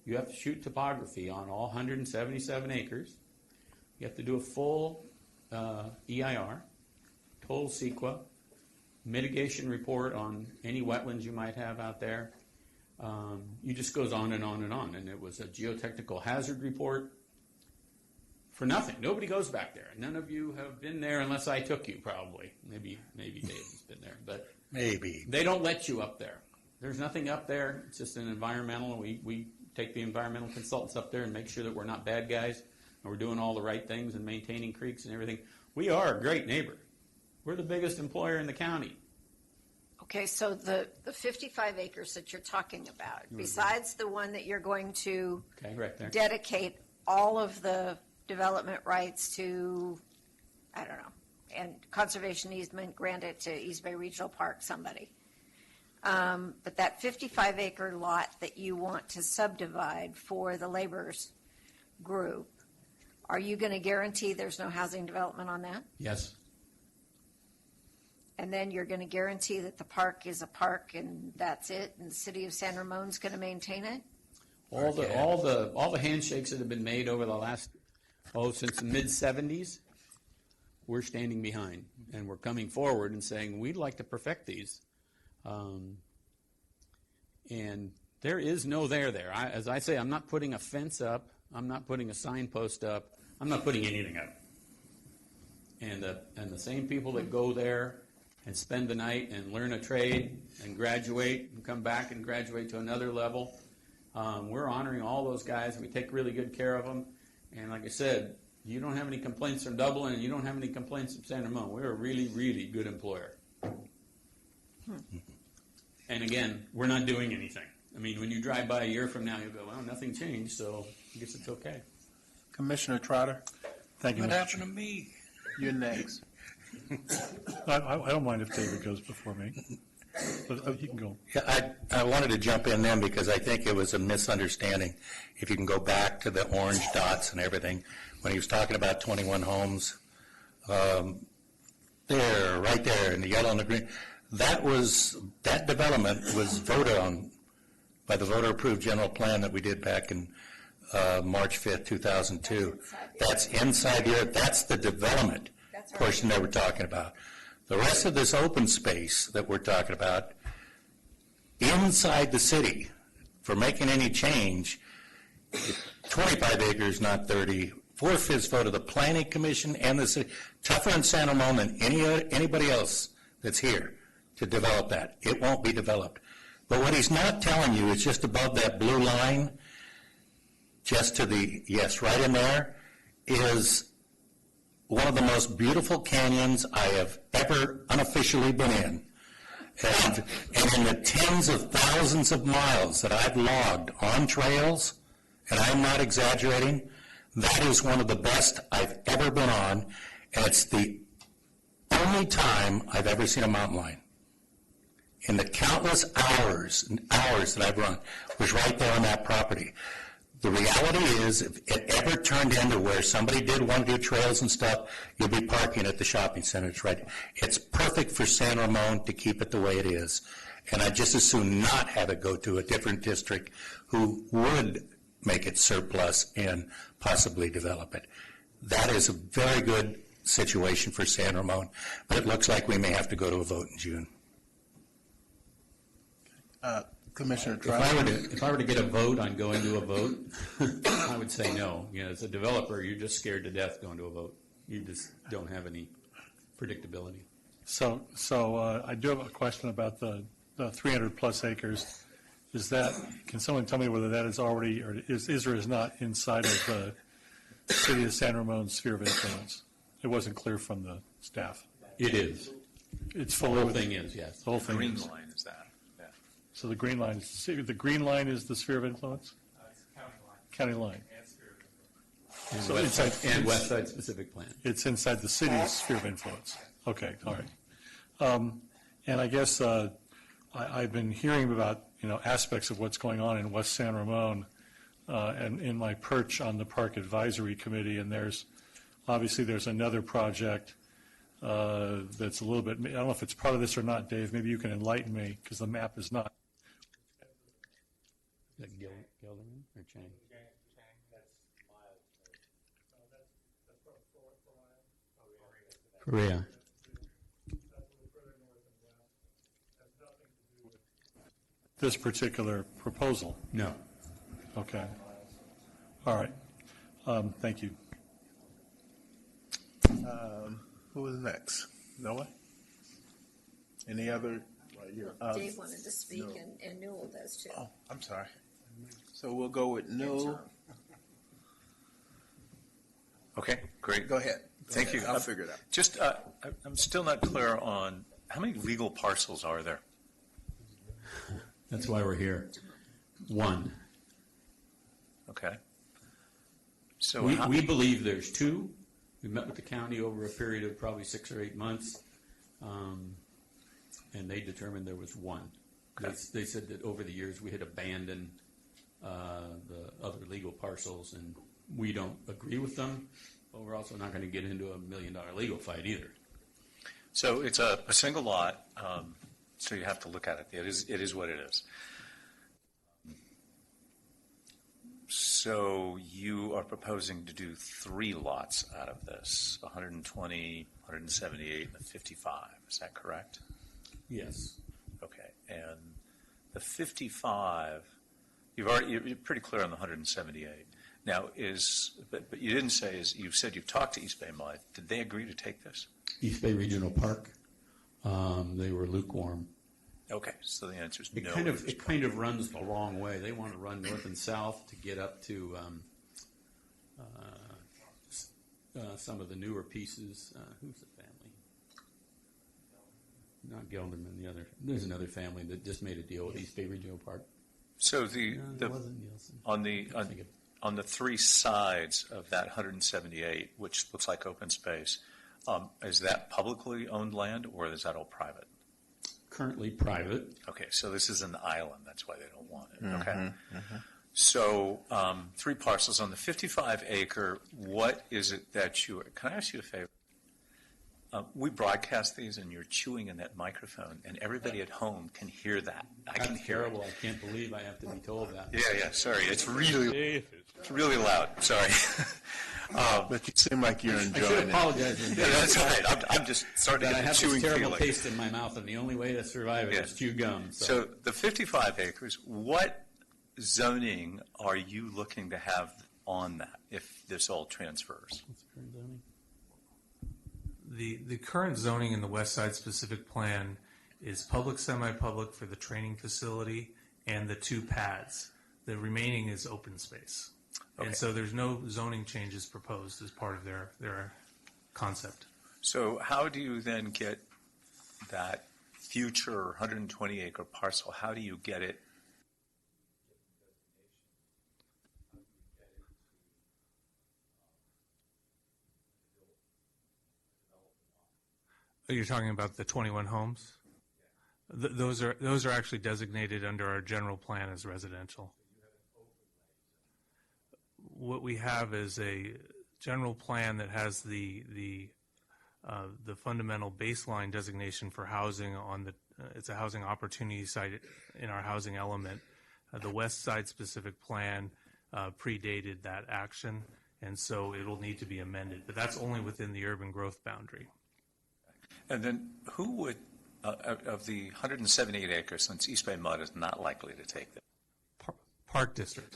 You have to shoot topography on all 177 acres. You have to do a full EIR, total CEQA, mitigation report on any wetlands you might have out there. It just goes on and on and on. And it was a geotechnical hazard report for nothing. Nobody goes back there. None of you have been there unless I took you, probably. Maybe Dave's been there. But Maybe. they don't let you up there. There's nothing up there. It's just an environmental. We take the environmental consultants up there and make sure that we're not bad guys and we're doing all the right things and maintaining creeks and everything. We are a great neighbor. We're the biggest employer in the county. Okay, so the 55 acres that you're talking about, besides the one that you're going to Okay, right there. dedicate all of the development rights to, I don't know, and conservation easement granted to East Bay Regional Park, somebody. But that 55-acre lot that you want to subdivide for the laborers group, are you going to guarantee there's no housing development on that? Yes. And then you're going to guarantee that the park is a park and that's it, and the city of San Ramon's going to maintain it? All the handshakes that have been made over the last, since the mid-'70s, we're standing behind. And we're coming forward and saying, we'd like to perfect these. And there is no there. As I say, I'm not putting a fence up. I'm not putting a signpost up. I'm not putting anything up. And the same people that go there and spend the night and learn a trade and graduate and come back and graduate to another level, we're honoring all those guys. We take really good care of them. And like I said, you don't have any complaints from Dublin and you don't have any complaints from San Ramon. We're a really, really good employer. And again, we're not doing anything. I mean, when you drive by a year from now, you'll go, well, nothing changed, so I guess it's okay. Commissioner Trotter, Thank you, what Mr. happened to me? You're next. I don't mind if David goes before me. But you can go. Yeah, I wanted to jump in then because I think it was a misunderstanding. If you can go back to the orange dots and everything, when he was talking about 21 homes, there, right there, in the yellow and the green, that development was voted on by the voter-approved general plan that we did back in March 5th, 2002. That's inside here. That's the development portion that we're talking about. The rest of this open space that we're talking about inside the city for making any change, 25 acres, not 30, 4/5 vote of the Planning Commission and the city, tougher in San Ramon than anybody else that's here to develop that. It won't be developed. But what he's not telling you is just above that blue line, just to the, yes, right in there, is one of the most beautiful canyons I have ever unofficially been in. And in the tens of thousands of miles that I've logged on trails, and I'm not exaggerating, that is one of the best I've ever been on, and it's the only time I've ever seen a mountain lion. In the countless hours and hours that I've run, was right there on that property. The reality is, if it ever turned into where somebody did want to do trails and stuff, you'll be parking at the shopping center. It's right. It's perfect for San Ramon to keep it the way it is. And I'd just as soon not have it go to a different district who would make it surplus and possibly develop it. That is a very good situation for San Ramon, but it looks like we may have to go to a vote in June. Commissioner If Trout. I were to get a vote on going to a vote, I would say no. You know, as a developer, you're just scared to death going to a vote. You just don't have any predictability. So I do have a question about the 300-plus acres. Is that, can someone tell me whether that is already, or is or is not inside of the City of San Ramon's sphere of influence? It wasn't clear from the staff. It is. It's The full whole of. thing is, yes. The whole thing Green is. line is that, yeah. So the green line is the sphere of influence? County line. And So West inside- Side, and West Side specific plan. It's inside the city's sphere of influence. Okay, all right. And I guess I've been hearing about, aspects of what's going on in West San Ramon, and in my perch on the Park Advisory Committee, and there's another project that's a little bit, I don't know if it's part of this or not, Dave, maybe you can enlighten me, because the map is not. Is that Gelderman or Chang? Korea. This particular proposal. No. Okay. All right. Thank you. Who is next? Noah? Any other? Dave wanted to speak, and Newell does too. Oh, I'm sorry. So we'll go with Newell. Okay, great. Go ahead. Thank you. I'll figure it out. Just, I'm still not clear on, how many legal parcels are there? That's why we're here. One. Okay. So We believe there's two. We met with the county over a period of probably 6 or 8 months, and they determined there was one. Okay. They said that over the years we had abandoned the other legal parcels, and we don't agree with them, but we're also not going to get into $1 million legal fight either. So it's a single lot, so you have to look at it. It is what it is. So you are proposing to do 3 lots out of this, 120, 178, and 55. Is that correct? Yes. Okay. And the 55, you're pretty clear on the 178. Now but you didn't say, you said you've talked to East Bay Mud. Did they agree to take this? East Bay Regional Park, they were lukewarm. Okay, so the answer is It no. kind of runs the wrong way. They want to run north and south to get up to some of the newer pieces. Who's the family? Not Gelderman. There's another family that just made a deal with East Bay Regional Park. So It wasn't Nielsen. on the 3 sides of that 178, which looks like open space, is that publicly owned land or is that all private? Currently private. Okay, so this is an island. That's why they don't want it. Okay. So 3 parcels on the 55 acre. What is it that you? Can I ask you a favor? We broadcast these, and you're chewing in that microphone, and everybody at home can hear that. I can That's hear terrible. it. I can't believe I have to be told that. Yeah. Sorry, it's really loud. Sorry. But you seem like you're I should enjoying it. apologize. Yeah, that's all right. I'm just starting to But I get a have chewing this terrible feeling. taste in my mouth, and the only way to survive it is chew gum. So the 55 acres, what zoning are you looking to have on that if this all transfers? What's the current zoning? The current zoning in the West Side specific plan is public, semi-public for the training facility and the 2 pads. The remaining is open space. Okay. And so there's no zoning changes proposed as part of their concept. So how do you then get that future 120-acre parcel, how do you get it? You're talking about the 21 homes? Those are actually designated under our general plan as residential. What we have is a general plan that has the fundamental baseline designation for housing on the, it's a housing opportunity site in our housing element. The West Side specific plan predated that action, and so it will need to be amended. But that's only within the urban growth boundary. And then who would, of the 178 acres, since East Bay Mud is not likely to take them? Park District.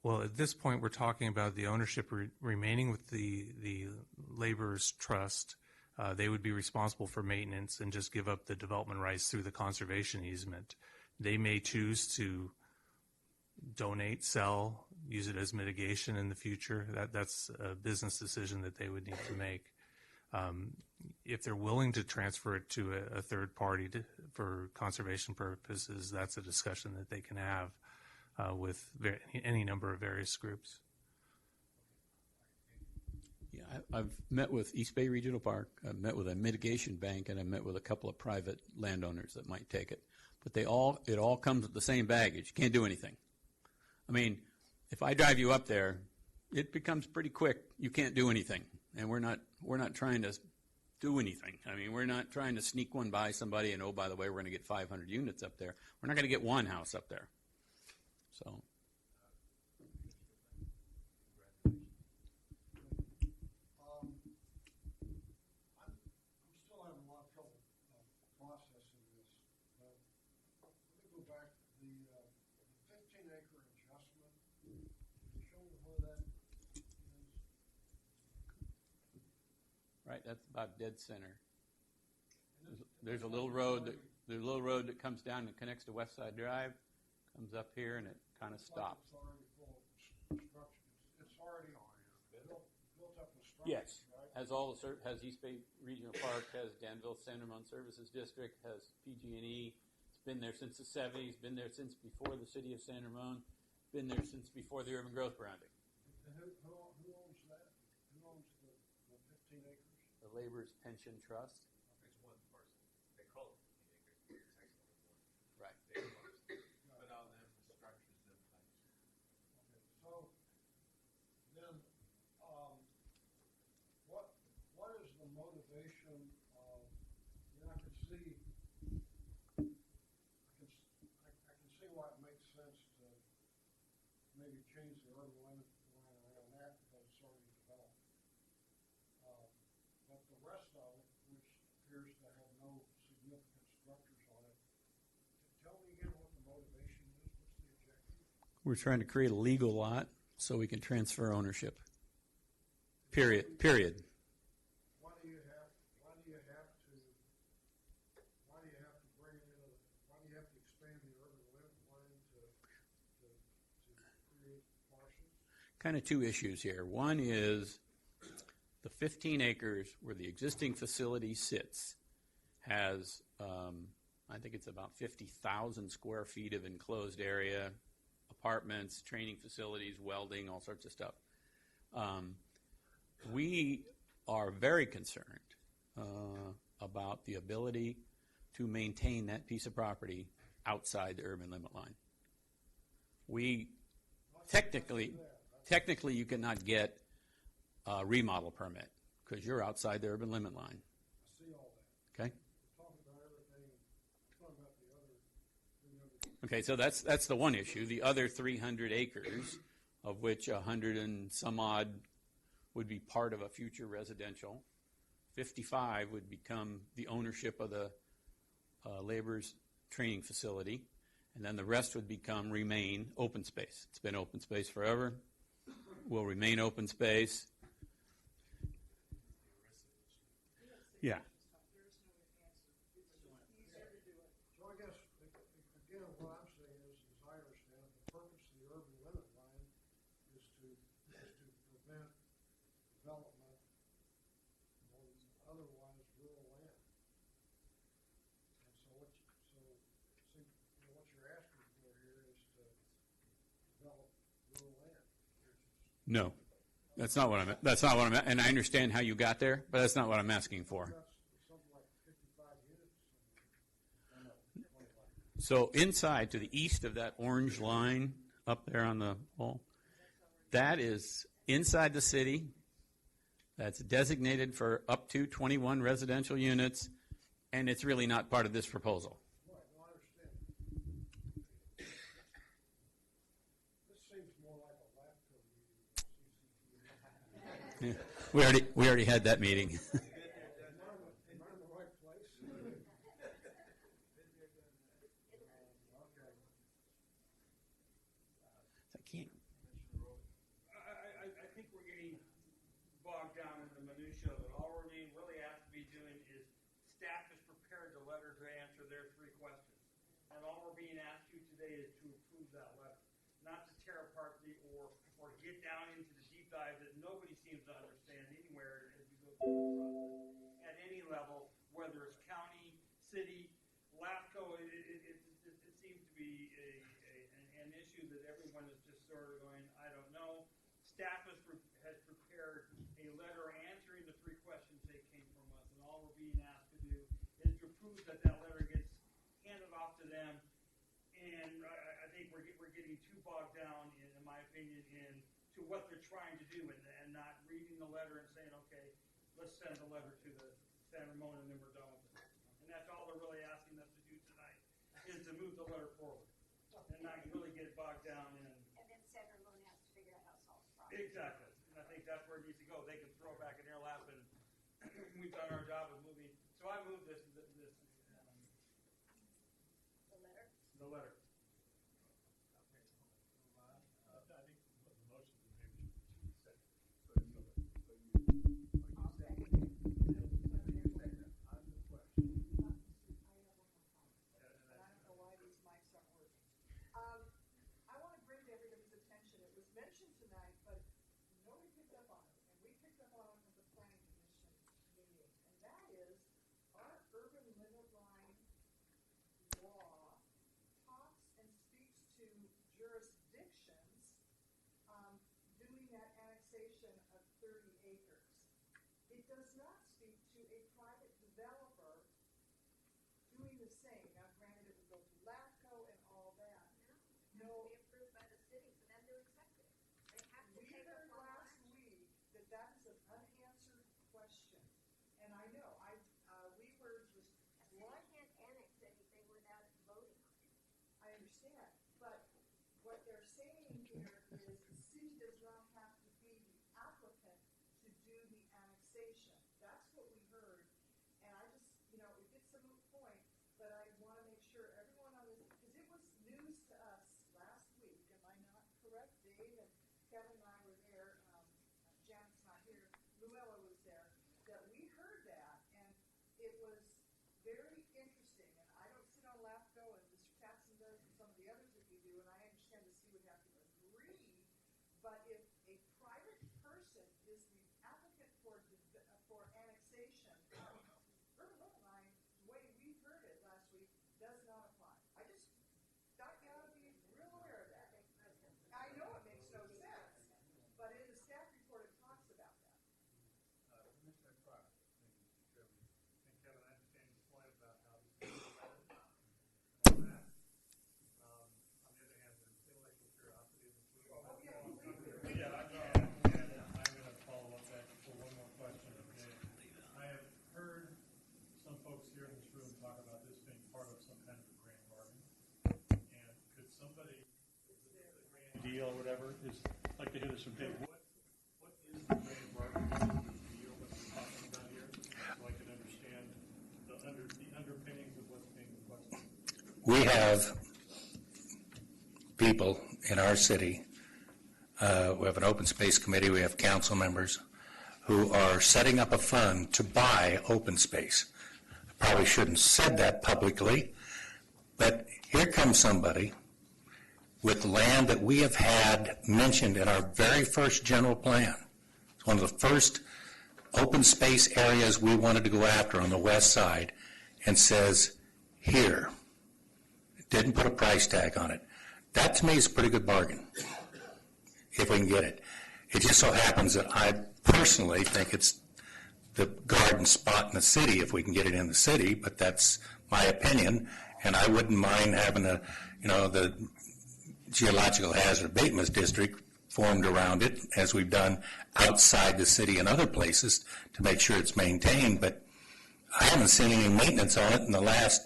Well, at this point, we're talking about the ownership remaining with the laborers trust. They would be responsible for maintenance and just give up the development rights through the conservation easement. They may choose to donate, sell, use it as mitigation in the future. That's a business decision that they would need to make. If they're willing to transfer it to a third party for conservation purposes, that's a discussion that they can have with any number of various groups. Yeah, I've met with East Bay Regional Park, I've met with a mitigation bank, and I've met with a couple of private landowners that might take it. But it all comes with the same baggage. You can't do anything. I mean, if I drive you up there, it becomes pretty quick. You can't do anything, and we're not trying to do anything. I mean, we're not trying to sneak one by somebody and, oh, by the way, we're going to get 500 units up there. We're not going to get one house up there. So. Right, that's about dead center. There's a little road that comes down and connects to West Side Drive, comes up here, and it kind of stops. It's already full of construction. It's already built up with structures, Yes, right? has East Bay Regional Park, has Danville San Ramon Services District, has PG&E. It's been there since the 70s. Been there since before the city of San Ramon. Been there since before the urban growth boundary. And who owns that? Who owns the 15 acres? The Laborers Pension Trust. It's one parcel. They call it 15 acres, but it's actually one. Right. But all them structures, them things. Okay, so then, what is the motivation of? I can see why it makes sense to maybe change the urban limit line around that because it's already developed. But the rest of it, which appears to have no significant structures on it, tell me again what the motivation is. What's the objective? We're trying to create a legal lot so we can transfer ownership. Period. Why do you have to expand the urban limit line to create parcels? Kind of two issues here. One is the 15 acres where the existing facility sits has, I think it's about 50,000 square feet of enclosed area, apartments, training facilities, welding, all sorts of stuff. We are very concerned about the ability to maintain that piece of property outside the urban limit line. We technically you cannot get a remodel permit because you're outside the urban limit line. I see all that. Okay. Talking about everything, talking about the other 300. Okay, so that's the one issue. The other 300 acres, of which 100 and some odd would be part of a future residential, 55 would become the ownership of the laborers training facility, and then the rest would remain open space. It's been open space forever, will remain open space. Yeah. So I guess, again, what I'm saying is, as I understand it, the purpose of the urban limit line is to prevent development on otherwise rural land. And so what you're asking for here is to develop rural land. No, that's not what I'm. That's not what I'm. And I understand how you got there, but that's not what I'm asking for. That's something like 55 units. So inside to the east of that orange line up there on the wall, that is inside the city. That's designated for up to 21 residential units, and it's really not part of this proposal. Right, well, I understand. This seems more like a LAFCO meeting. Yeah. We already had that meeting. Am I in the right place? Okay. I can't. I think we're getting bogged down in the minutia of it. All we're really asked to be doing is staff is prepared the letter to answer their 3 questions. And all we're being asked to today is to approve that letter, not to tear apart or get down into the deep dive that nobody seems to understand anywhere as we go through the process. At any level, whether it's county, city, LAFCO, it seems to be an issue that everyone is just sort of going, I don't know. Staff has prepared a letter answering the 3 questions that came from us, and all we're being asked to do is to prove that letter gets handed off to them. And I think we're getting too bogged down, in my opinion, to what they're trying to do, and not reading the letter and saying, okay, let's send the letter to the San Ramon, and then we're done with it. And that's all they're really asking us to do tonight, is to move the letter forward, and not really get bogged down in. And then San Ramon has to figure out how to solve the problem. Exactly, and I think that's where it needs to go. They can throw it back in their lap, and we've done our job of moving. So I moved the letter. The letter. I want to bring to everybody's attention, it was mentioned tonight, but nobody picked up on it, and we picked up on it at the planning commission meeting, and that is our urban limit line law talks and speaks to jurisdictions doing that annexation of 30 acres. It does not speak to a private developer doing the same. Now, granted, it would go to LAFCO and all that. No. Be approved by the city for them to accept it. They have to We take heard up on last week that that is an unanswered question. And I know, we were just One can't annex anything without voting on it. I understand, but what they're saying here is the city does not have to be the applicant to do the annexation. That's what we heard, and I just, it gets a moot point, but I want to make sure everyone on this, because it was news to us last week, am I not correct? Dave and Kevin and I were there, Janet's not here, Luella was there, that we heard that, and it was very interesting, and I don't sit on LAFCO, and Mr. Katzen does, and some of the others that we do, and I understand the city would have to agree, but if a private person is the applicant for annexation, urban limit line, the way we heard it last week, does not apply. I just thought you ought to be real aware of that. I know it makes no sense, but in the staff report, it talks about that. Commissioner Cross, thank you, Mr. Chairman. And Kevin, I understand your point about how this is all that. On the other hand, there's intellectual curiosity in this room. Yeah, I'm going to follow up that for one more question. Okay. I have heard some folks here in this room talk about this being part of some kind of a grand bargain. And could somebody, the grand deal or whatever, is like to hear this from Dave. What is the grand bargain deal that we're talking about here? So I can understand the underpinnings of what's being requested. We have people in our city. We have an open space committee. We have council members who are setting up a fund to buy open space. I probably shouldn't have said that publicly, but here comes somebody with land that we have had mentioned in our very first general plan. It's one of the first open space areas we wanted to go after on the west side, and says, here. Didn't put a price tag on it. That to me is a pretty good bargain, if we can get it. It just so happens that I personally think it's the garden spot in the city if we can get it in the city, but that's my opinion, and I wouldn't mind having the geological hazard abatement district formed around it, as we've done outside the city and other places to make sure it's maintained, but I haven't seen any maintenance on it in the last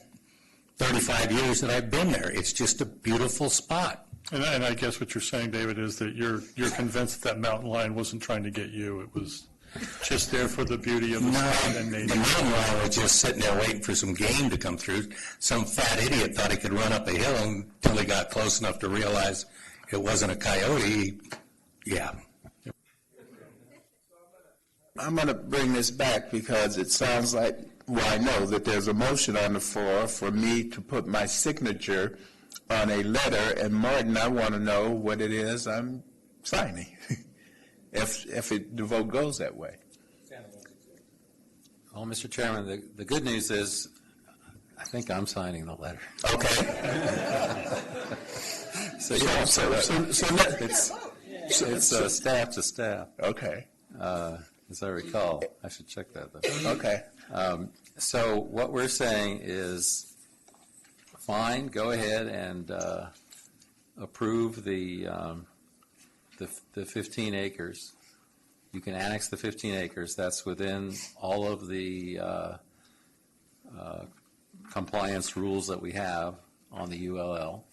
35 years that I've been there. It's just a beautiful spot. And I guess what you're saying, David, is that you're convinced that mountain lion wasn't trying to get you. It was just there for the beauty of the spot and nature. The mountain lion was just sitting there waiting for some game to come through. Some fat idiot thought he could run up a hill until he got close enough to realize it wasn't a coyote. Yeah. I'm going to bring this back because it sounds like, well, I know that there's a motion on the floor for me to put my signature on a letter, and Martin, I want to know what it is I'm signing, if the vote goes that way. Well, Mr. Chairman, the good news is I think I'm signing the letter. Okay. So it's staff to staff. Okay. As I recall. I should check that, though. Okay. So what we're saying is, fine, go ahead and approve the 15 acres. You can annex the 15 acres. That's within all of the compliance rules that we have on the ULL,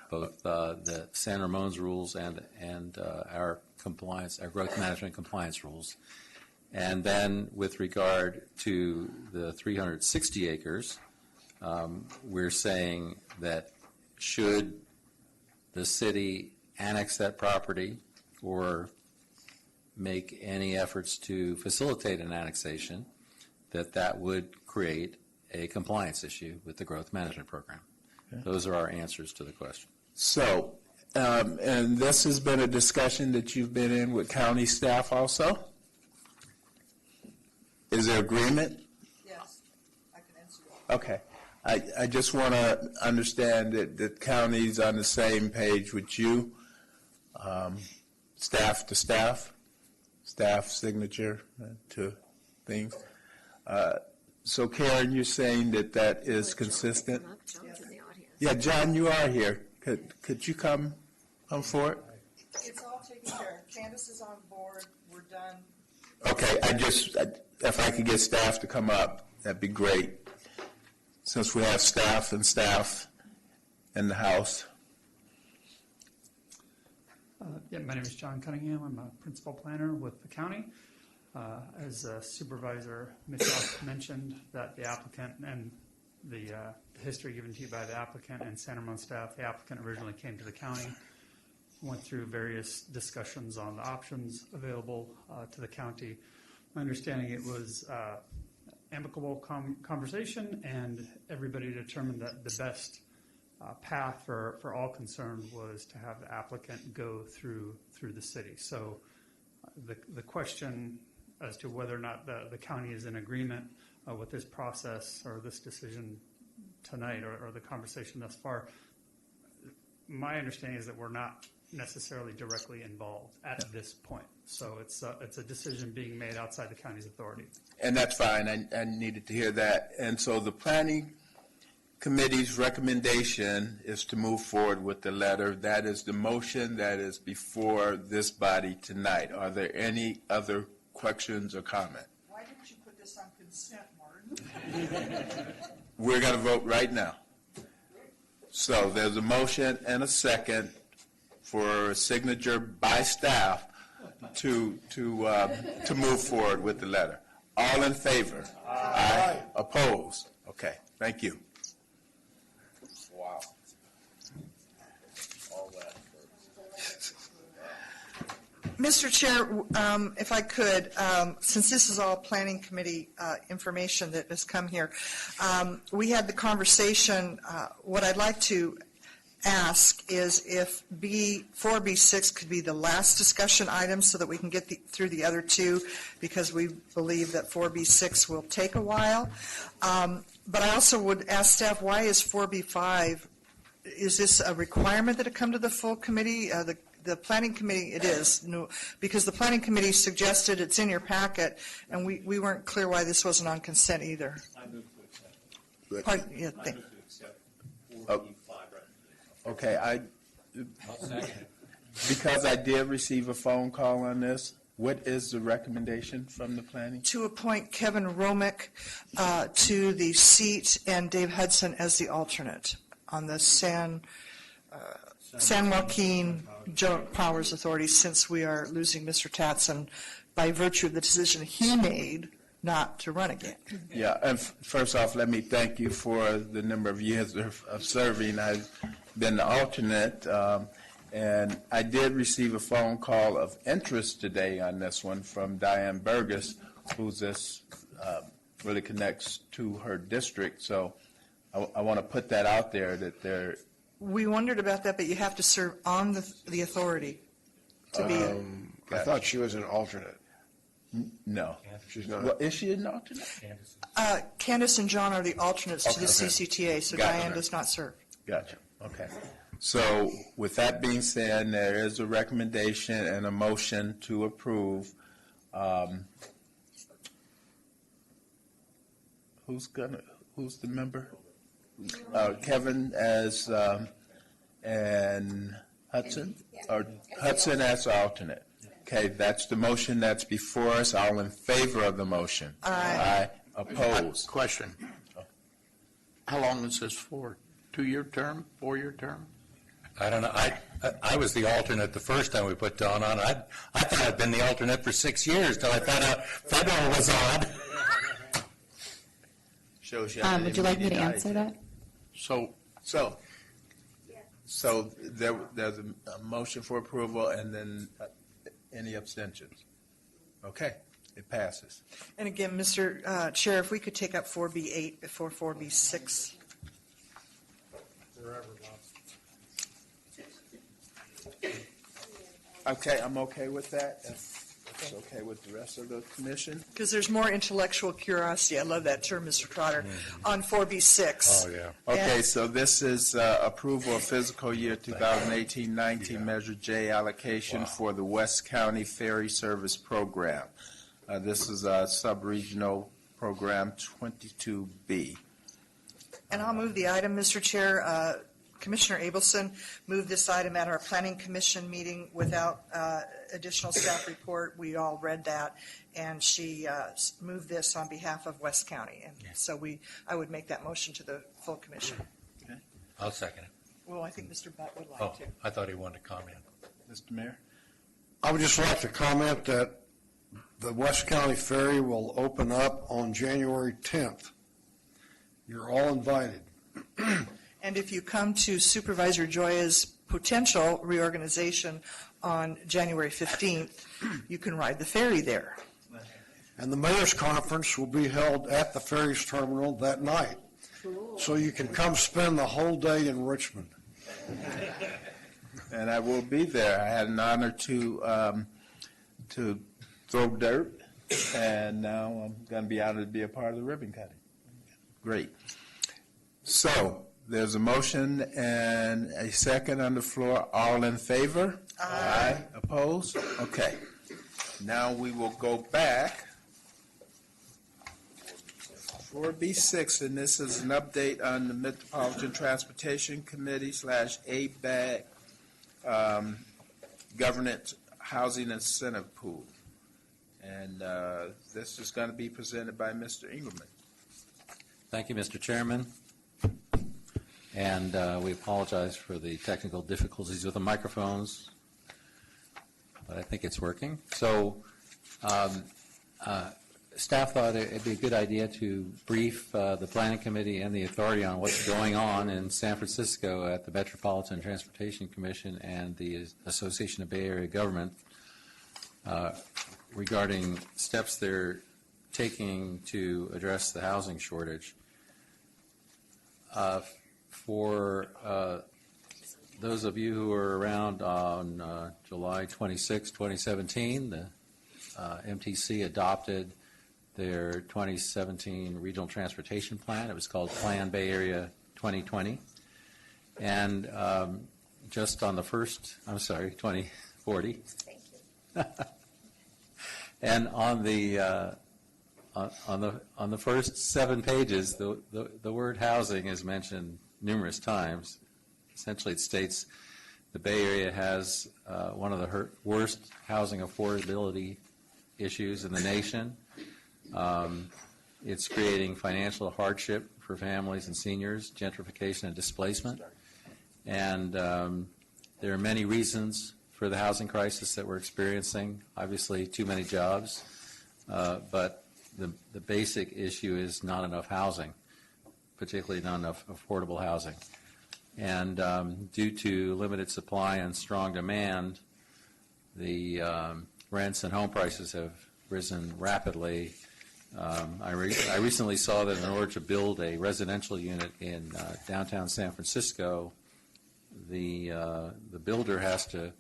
both the San Ramon's rules and our compliance, our growth management compliance rules. And then with regard to the 360 acres, we're saying that should the city annex that property or make any efforts to facilitate an annexation, that would create a compliance issue with the growth management program. Okay. Those are our answers to the question. So, and this has been a discussion that you've been in with county staff also? Is there agreement? Yes, I can answer that. Okay. I just want to understand that the county's on the same page with you, staff to staff, staff signature to things. So Karen, you're saying that is consistent? Yeah, John, you are here. Could you come forward? It's all taken care of. Candace is on board. We're done. Okay, if I could get staff to come up, that'd be great. Since we have staff in the house. My name is John Cunningham. I'm a principal planner with the county. As Supervisor Mitchell mentioned, that the applicant and the history given to you by the applicant and San Ramon staff, the applicant originally came to the county, went through various discussions on the options available to the county. My understanding it was amicable conversation, and everybody determined that the best path for all concerned was to have the applicant go through the city. So the question as to whether or not the county is in agreement with this process or this decision tonight or the conversation thus far, my understanding is that we're not necessarily directly involved at this point. So it's a decision being made outside the county's authority. And that's fine. I needed to hear that. And so the planning committee's recommendation is to move forward with the letter. That is the motion that is before this body tonight. Are there any other questions or comments? Why didn't you put this on consent, Martin? We're going to vote right now. So there's a motion and a second for a signature by staff to move forward with the letter. All in favor? Aye. Opposed? Okay. Thank you. Wow. All that. Mr. Chair, if I could, since this is all planning committee information that has come here, we had the conversation, what I'd like to ask is if 4B6 could be the last discussion item so that we can get through the other two, because we believe that 4B6 will take a while. But I also would ask staff, why is 4B5, is this a requirement that it come to the full committee? The planning committee, it is, no, because the planning committee suggested it's in your packet, and we weren't clear why this wasn't on consent either. I move to accept. Pardon, yeah, I move to accept 4B5 Okay, because I did receive a phone call on this, what is the recommendation from the planning? To appoint Kevin Romick to the seat and Dave Hudson as the alternate on the San Joaquin Joint Powers Authority, since we are losing Mr. Tatson by virtue of the decision he made not to run again. Yeah, and first off, let me thank you for the number of years of serving. I've been the alternate, and I did receive a phone call of interest today on this one from Diane Burgess, who's this really connects to her district. So I want to put that out there that they're. We wondered about that, but you have to serve on the authority to be. I thought she was an alternate. No. She's not. Well, is she an alternate? Candace and John are the alternates to the Okay. CCTA, so Gotcha. Diane does not serve. Gotcha. Okay. So with that being said, there is a recommendation and a motion to approve. Who's the member? Kevin as, and Hudson? Or Hudson as alternate? Okay, that's the motion that's before us. All in favor of the motion? Aye. Opposed? Question. How long is this for? 2-year term, 4-year term? I don't know. I was the alternate the first time we put Don on. I thought I'd been the alternate for 6 years till I found out federal was on. Shows you Would you like me to answer that? So there's a motion for approval and then any abstentions? Okay, it passes. And again, Mr. Chair, if we could take up 4B8 before 4B6. Okay, I'm okay with that. If it's okay with the rest of the commission. Because there's more intellectual curiosity, I love that term, Mr. Trotter, on 4B6. Oh, yeah. Okay, so this is approval of fiscal year 2018-19 Measure J allocation for the West County Ferry Service Program. This is a sub-regional program 22B. And I'll move the item, Mr. Chair. Commissioner Abelson moved this item at our Planning Commission meeting without additional staff report. We all read that, and she moved this on behalf of West County. And so I would make that motion to the full commission. I'll second it. Well, I think Mr. Butt would like Oh, to. I thought he wanted to comment. Mr. Mayor? I would just like to comment that the West County Ferry will open up on January 10th. You're all invited. And if you come to Supervisor Joya's potential reorganization on January 15th, you can ride the ferry there. And the mayor's conference will be held at the ferry's terminal that night. So you can come spend the whole day in Richmond. And I will be there. I had an honor to throw dirt, and now I'm going to be honored to be a part of the ribbon cutting. Great. So there's a motion and a second on the floor. All in favor? Aye. Opposed? Okay. Now we will go back. 4B6, and this is an update on the Metropolitan Transportation Committee / ABAG Governance Housing Incentive Pool. And this is going to be presented by Mr. Engelman. Thank you, Mr. Chairman. And we apologize for the technical difficulties with the microphones, but I think it's working. So staff thought it'd be a good idea to brief the Planning Committee and the authority on what's going on in San Francisco at the Metropolitan Transportation Commission and the Association of Bay Area Government regarding steps they're taking to address the housing shortage. For those of you who were around on July 26, 2017, the MTC adopted their 2017 Regional Transportation Plan. It was called Plan Bay Area 2020. And just on the first, 2040. Thank you. And on the first 7 pages, the word housing is mentioned numerous times. Essentially, it states the Bay Area has one of the worst housing affordability issues in the nation. It's creating financial hardship for families and seniors, gentrification and displacement. And there are many reasons for the housing crisis that we're experiencing. Obviously, too many jobs, but the basic issue is not enough housing, particularly not enough affordable housing. And due to limited supply and strong demand, the rents and home prices have risen rapidly. I recently saw that in order to build a residential unit in downtown San Francisco, the builder has to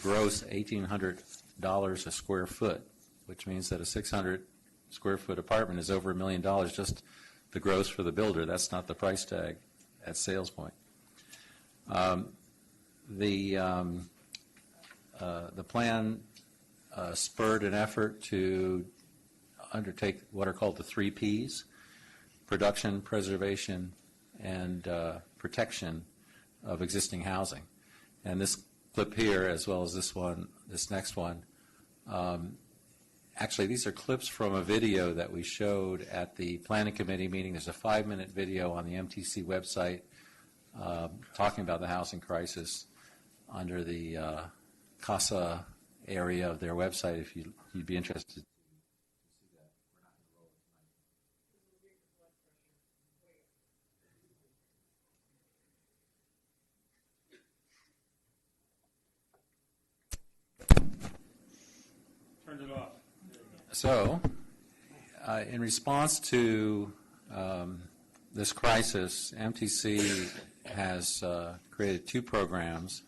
gross $1,800 a square foot, which means that a 600 square foot apartment is over $1 million just the gross for the builder. That's not the price tag at sales point. The plan spurred an effort to undertake what are called the 3 Ps: production, preservation, and protection of existing housing. And this clip here, as well as this next one, actually these are clips from a video that we showed at the Planning Committee meeting. There's a 5-minute video on the MTC website talking about the housing crisis under the CASA area of their website, if you'd be interested. Turn it off. So, in response to this crisis, MTC has created 2 programs.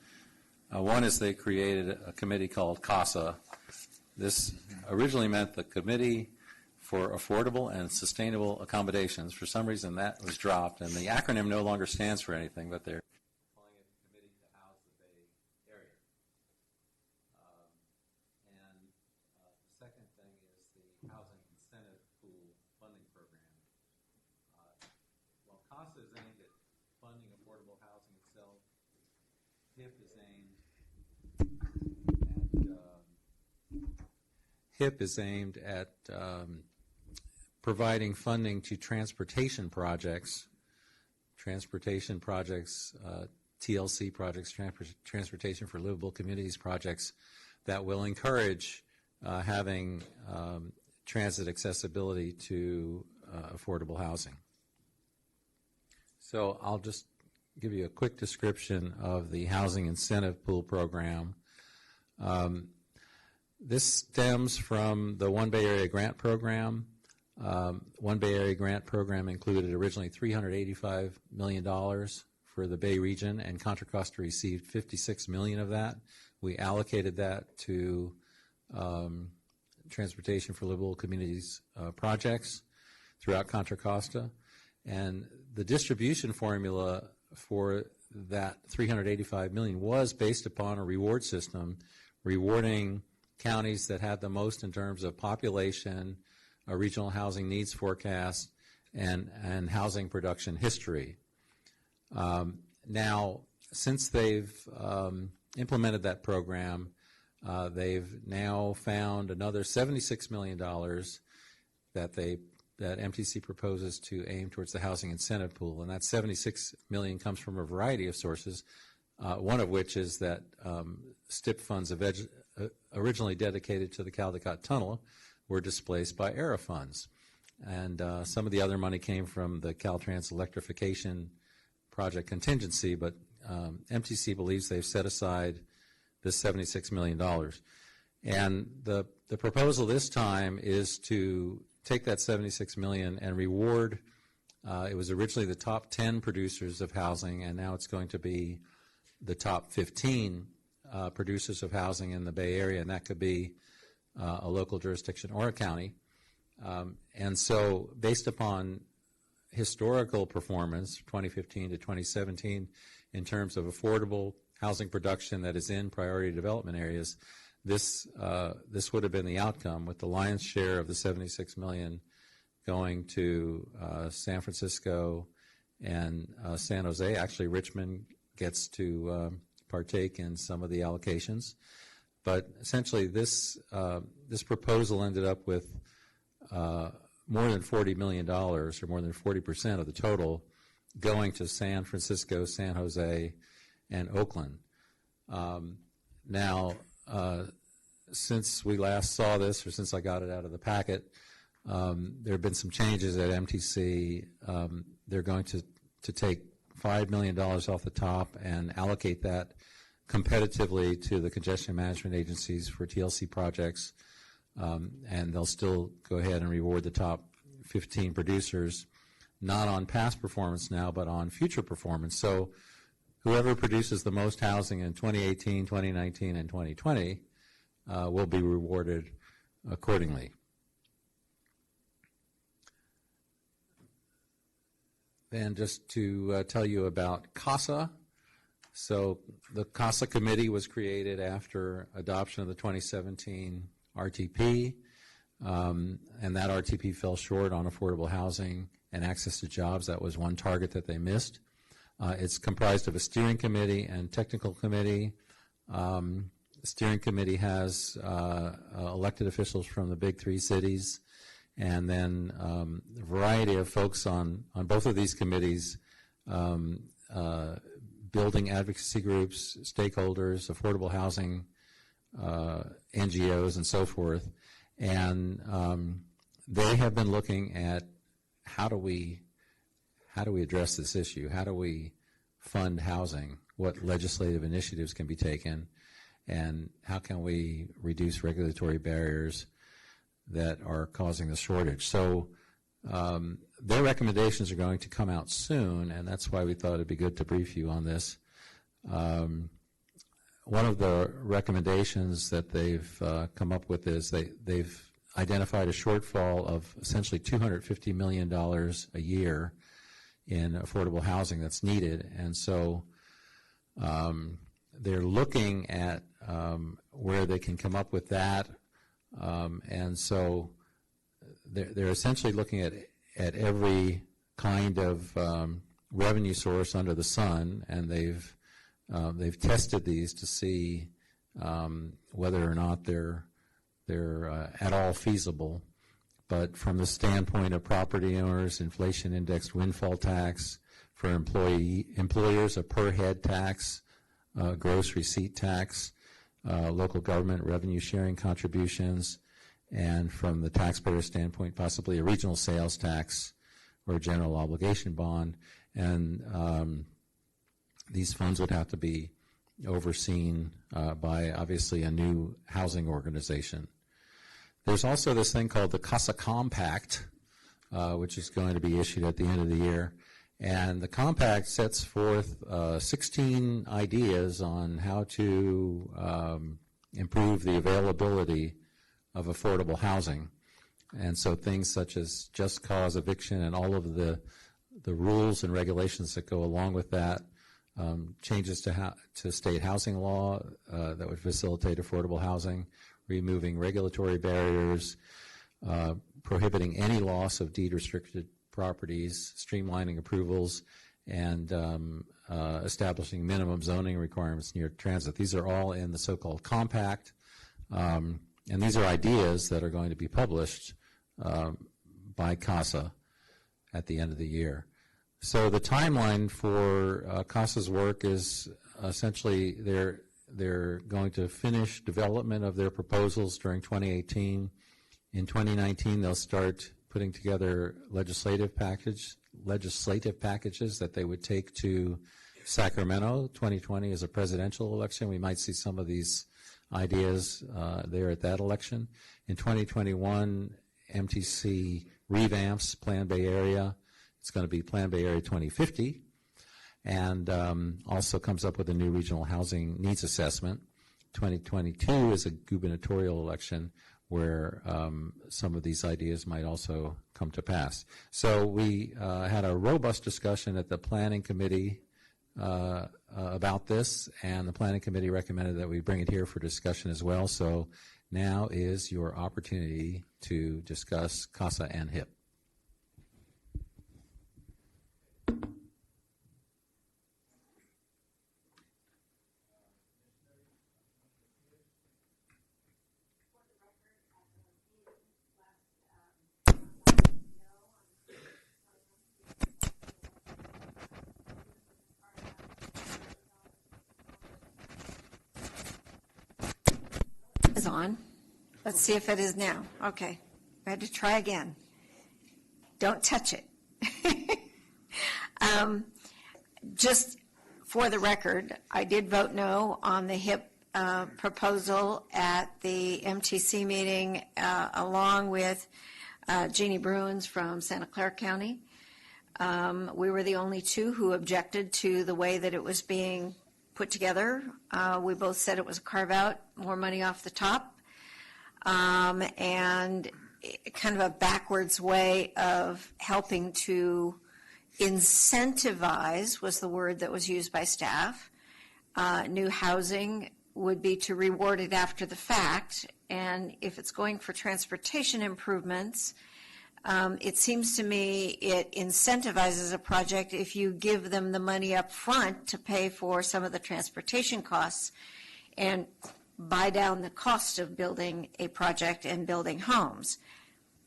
One is they created a committee called CASA. This originally meant the Committee for Affordable and Sustainable Accommodations. For some reason, that was dropped, and the acronym no longer stands for anything, but they're calling it the Committee to House the Bay Area. And the second thing is the Housing Incentive Pool Funding Program. While CASA is aimed at funding affordable housing itself, HIP is aimed at providing funding to transportation projects, TLC projects, Transportation for Livable Communities projects, that will encourage having transit accessibility to affordable housing. So I'll just give you a quick description of the Housing Incentive Pool Program. This stems from the One Bay Area Grant Program. One Bay Area Grant Program included originally $385 million for the Bay region, and Contra Costa received $56 million of that. We allocated that to Transportation for Livable Communities projects throughout Contra Costa. And the distribution formula for that $385 million was based upon a reward system, rewarding counties that had the most in terms of population, a regional housing needs forecast, and housing production history. Now, since they've implemented that program, they've now found another $76 million that MTC proposes to aim towards the housing incentive pool, and that $76 million comes from a variety of sources, one of which is that STIP funds originally dedicated to the Caldecott Tunnel were displaced by ERA funds. And some of the other money came from the Caltrans electrification project contingency, but MTC believes they've set aside this $76 million. And the proposal this time is to take that $76 million and reward, it was originally the top 10 producers of housing, and now it's going to be the top 15 producers of housing in the Bay Area, and that could be a local jurisdiction or a county. And so based upon historical performance, 2015 to 2017, in terms of affordable housing production that is in priority development areas, this would have been the outcome, with the lion's share of the $76 million going to San Francisco and San Jose. Actually, Richmond gets to partake in some of the allocations. But essentially, this proposal ended up with more than $40 million, or more than 40% of the total, going to San Francisco, San Jose, and Oakland. Now, since we last saw this, or since I got it out of the packet, there have been some changes at MTC. They're going to take $5 million off the top and allocate that competitively to the congestion management agencies for TLC projects, and they'll still go ahead and reward the top 15 producers, not on past performance now, but on future performance. So whoever produces the most housing in 2018, 2019, and 2020 will be rewarded accordingly. Then just to tell you about CASA. So the CASA committee was created after adoption of the 2017 RTP, and that RTP fell short on affordable housing and access to jobs. That was one target that they missed. It's comprised of a steering committee and technical committee. The steering committee has elected officials from the big three cities, and then a variety of folks on both of these committees, building advocacy groups, stakeholders, affordable housing, NGOs, and so forth. And they have been looking at how do we address this issue? How do we fund housing? What legislative initiatives can be taken? And how can we reduce regulatory barriers that are causing the shortage? So their recommendations are going to come out soon, and that's why we thought it'd be good to brief you on this. One of the recommendations that they've come up with is they've identified a shortfall of essentially $250 million a year in affordable housing that's needed, and so they're looking at where they can come up with that, and so they're essentially looking at every kind of revenue source under the sun, and they've tested these to see whether or not they're at all feasible. But from the standpoint of property owners, inflation-indexed windfall tax; for employers, a per-head tax, gross receipt tax, local government revenue sharing contributions, and from the taxpayer standpoint, possibly a regional sales tax or a general obligation bond. And these funds would have to be overseen by, obviously, a new housing organization. There's also this thing called the CASA Compact, which is going to be issued at the end of the year. And the compact sets forth 16 ideas on how to improve the availability of affordable housing. And so things such as just cause eviction and all of the rules and regulations that go along with that, changes to state housing law that would facilitate affordable housing, removing regulatory barriers, prohibiting any loss of deed-restricted properties, streamlining approvals, and establishing minimum zoning requirements near transit. These are all in the so-called compact, and these are ideas that are going to be published by CASA at the end of the year. So the timeline for CASA's work is essentially they're going to finish development of their proposals during 2018. In 2019, they'll start putting together legislative packages that they would take to Sacramento. 2020 is a presidential election. We might see some of these ideas there at that election. In 2021, MTC revamps Plan Bay Area. It's going to be Plan Bay Area 2050, and also comes up with a new regional housing needs assessment. 2022 is a gubernatorial election where some of these ideas might also come to pass. So we had a robust discussion at the Planning Committee about this, and the Planning Committee recommended that we bring it here for discussion as well. So now is your opportunity to discuss CASA and HIP. Is on. Let's see if it is now. Okay. I had to try again. Don't touch it. Just for the record, I did vote no on the HIP proposal at the MTC meeting, along with Jeannie Bruins from Santa Clara County. We were the only two who objected to the way that it was being put together. We both said it was a carve-out, more money off the top, and kind of a backwards way of helping to incentivize, was the word that was used by staff. New housing would be to reward it after the fact, and if it's going for transportation improvements, it seems to me it incentivizes a project if you give them the money up front to pay for some of the transportation costs and buy down the cost of building a project and building homes.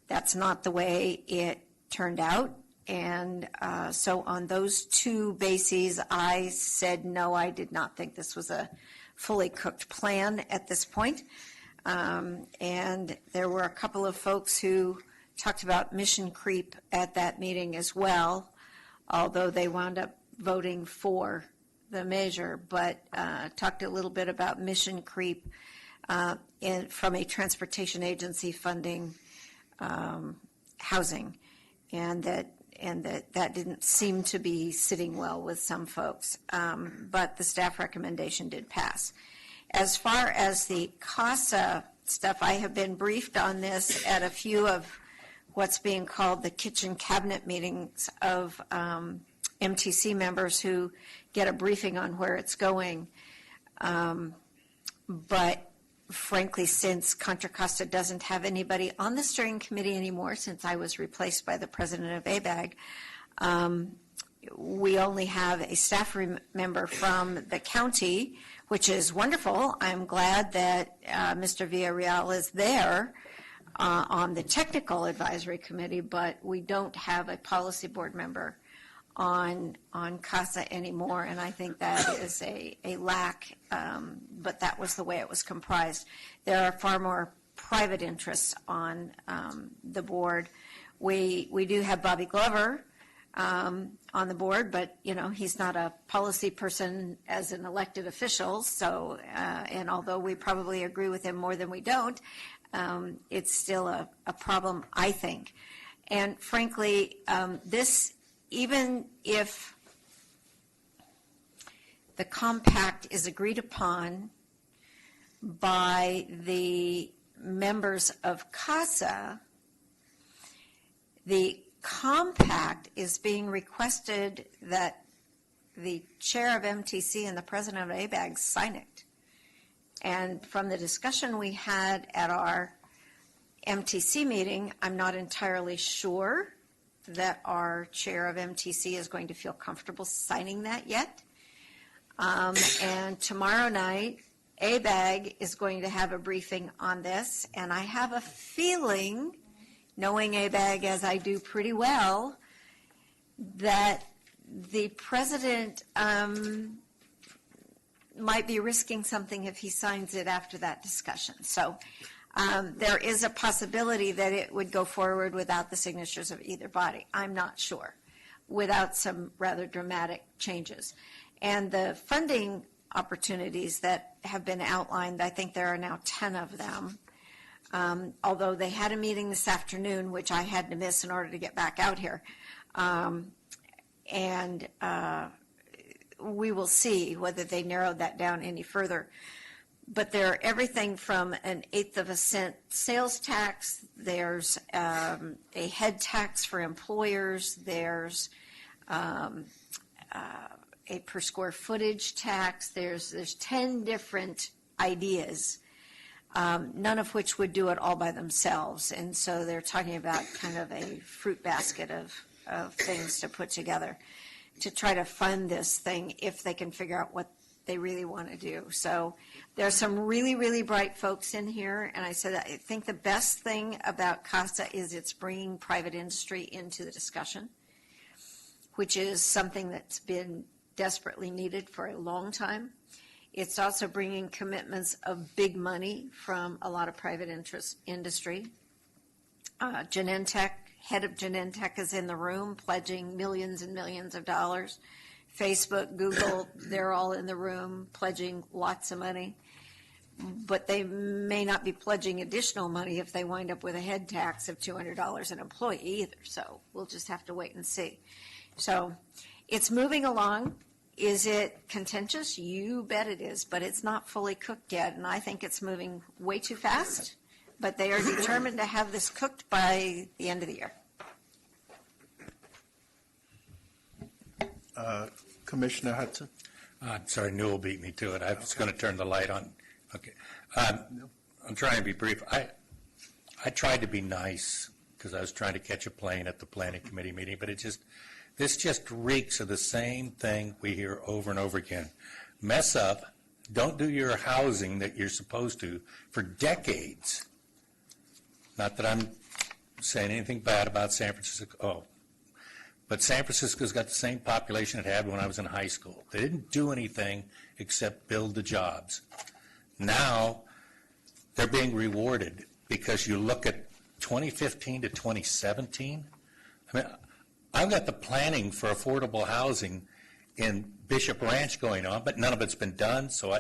That's not the way it turned out. And so on those two bases, I said no, I did not think this was a fully cooked plan at this point. And there were a couple of folks who talked about mission creep at that meeting as well, although they wound up voting for the measure, but talked a little bit about mission creep from a transportation agency funding housing, and that didn't seem to be sitting well with some folks, but the staff recommendation did pass. As far as the CASA stuff, I have been briefed on this at a few of what's being called the kitchen cabinet meetings of MTC members who get a briefing on where it's going. But frankly, since Contra Costa doesn't have anybody on the steering committee anymore, since I was replaced by the president of ABAG, we only have a staff member from the county, which is wonderful. I'm glad that Mr. Villarreal is there on the technical advisory committee, but we don't have a policy board member on CASA anymore, and I think that is a lack, but that was the way it was comprised. There are far more private interests on the board. We do have Bobby Glover on the board, but he's not a policy person as an elected official, so and although we probably agree with him more than we don't, it's still a problem, I think. And frankly, this, even if the compact is agreed upon by the members of CASA, the compact is being requested that the chair of MTC and the president of ABAG sign it. And from the discussion we had at our MTC meeting, I'm not entirely sure that our chair of MTC is going to feel comfortable signing that yet. And tomorrow night, ABAG is going to have a briefing on this, and I have a feeling, knowing ABAG as I do pretty well, that the president might be risking something if he signs it after that discussion. So there is a possibility that it would go forward without the signatures of either body. I'm not sure, without some rather dramatic changes. And the funding opportunities that have been outlined. I think there are now 10 of them. Although they had a meeting this afternoon, which I had to miss in order to get back out here. And we will see whether they narrowed that down any further. But they're everything from an 1/8 of a cent sales tax, there's a head tax for employers, there's a per square footage tax, there's 10 different ideas, none of which would do it all by themselves. And so they're talking about kind of a fruit basket of things to put together to try to fund this thing if they can figure out what they really want to do. So there's some really, really bright folks in here, and I said I think the best thing about CASA is it's bringing private industry into the discussion, which is something that's been desperately needed for a long time. It's also bringing commitments of big money from a lot of private industry. Genentech, head of Genentech is in the room pledging millions and millions of dollars. Facebook, Google, they're all in the room pledging lots of money. But they may not be pledging additional money if they wind up with a head tax of $200 an employee either. So we'll just have to wait and see. So it's moving along. Is it contentious? You bet it is, but it's not fully cooked yet, and I think it's moving way too fast. But they are determined to have this cooked by the end of the year. Commissioner Hudson? I'm sorry, Newell beat me to it. I was going to turn the light on. Okay. I'm trying to be brief. I tried to be nice because I was trying to catch a plane at the planning committee meeting, but this just reeks of the same thing we hear over and over again. Mess up, don't do your housing that you're supposed to for decades. Not that I'm saying anything bad about San Francisco. But San Francisco's got the same population it had when I was in high school. They didn't do anything except build the jobs. Now, they're being rewarded because you look at 2015 to 2017. I mean, I've got the planning for affordable housing in Bishop Ranch going on, but none of it's been done, so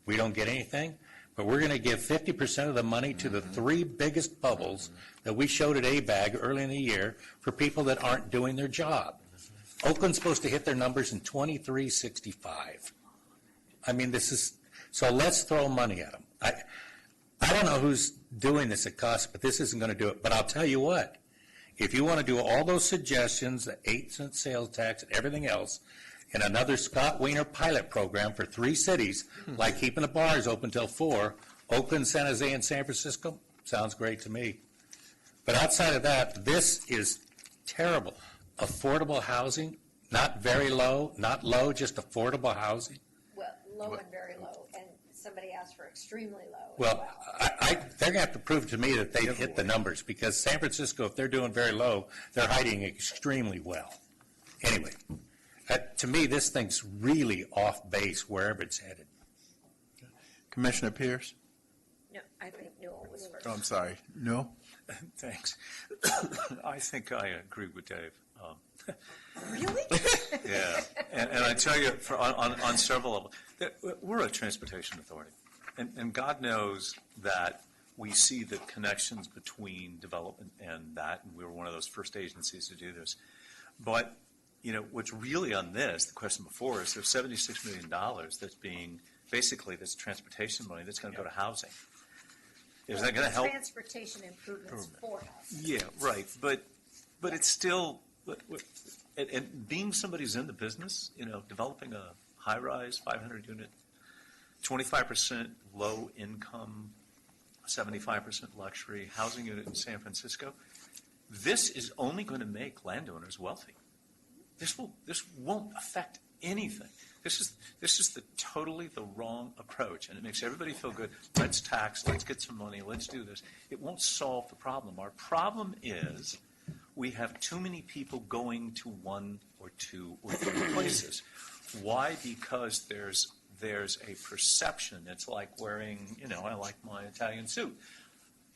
we don't get anything. But we're going to give 50% of the money to the 3 biggest bubbles that we showed at ABAG early in the year for people that aren't doing their job. Oakland's supposed to hit their numbers in 2365. I mean, so let's throw money at them. I don't know who's doing this at CASA, but this isn't going to do it. But I'll tell you what, if you want to do all those suggestions, the 8-cent sales tax and everything else, and another Scott Wiener pilot program for 3 cities, like keeping the bars open till 4, Oakland, San Jose, and San Francisco, sounds great to me. But outside of that, this is terrible. Affordable housing, not very low, not low, just affordable housing. Well, low and very low, and somebody asked for extremely low. Well, they're going to have to prove to me that they've hit the numbers, because San Francisco, if they're doing very low, they're hiding extremely well. Anyway. To me, this thing's really off base wherever it's headed. Commissioner Pierce? No, I think Newell was first. Oh, I'm sorry. No? Thanks. I think I agree with Dave. Really? Yeah. And I tell you, on several levels, we're a transportation authority. And God knows that we see the connections between development and that, and we were one of those first agencies to do this. But you know, what's really on this, the question before is there's $76 million that's being, basically, that's transportation money that's going to go to housing. Is that going to help? Transportation improvements for us. Yeah, right. But it's still, and being somebody who's in the business, you know, developing a high-rise 500-unit, 25% low income, 75% luxury housing unit in San Francisco, this is only going to make landowners wealthy. This won't affect anything. This is totally the wrong approach, and it makes everybody feel good. Let's tax, let's get some money, let's do this. It won't solve the problem. Our problem is we have too many people going to 1 or 2 or 3 places. Why? Because there's a perception. It's like wearing, you know, I like my Italian suit.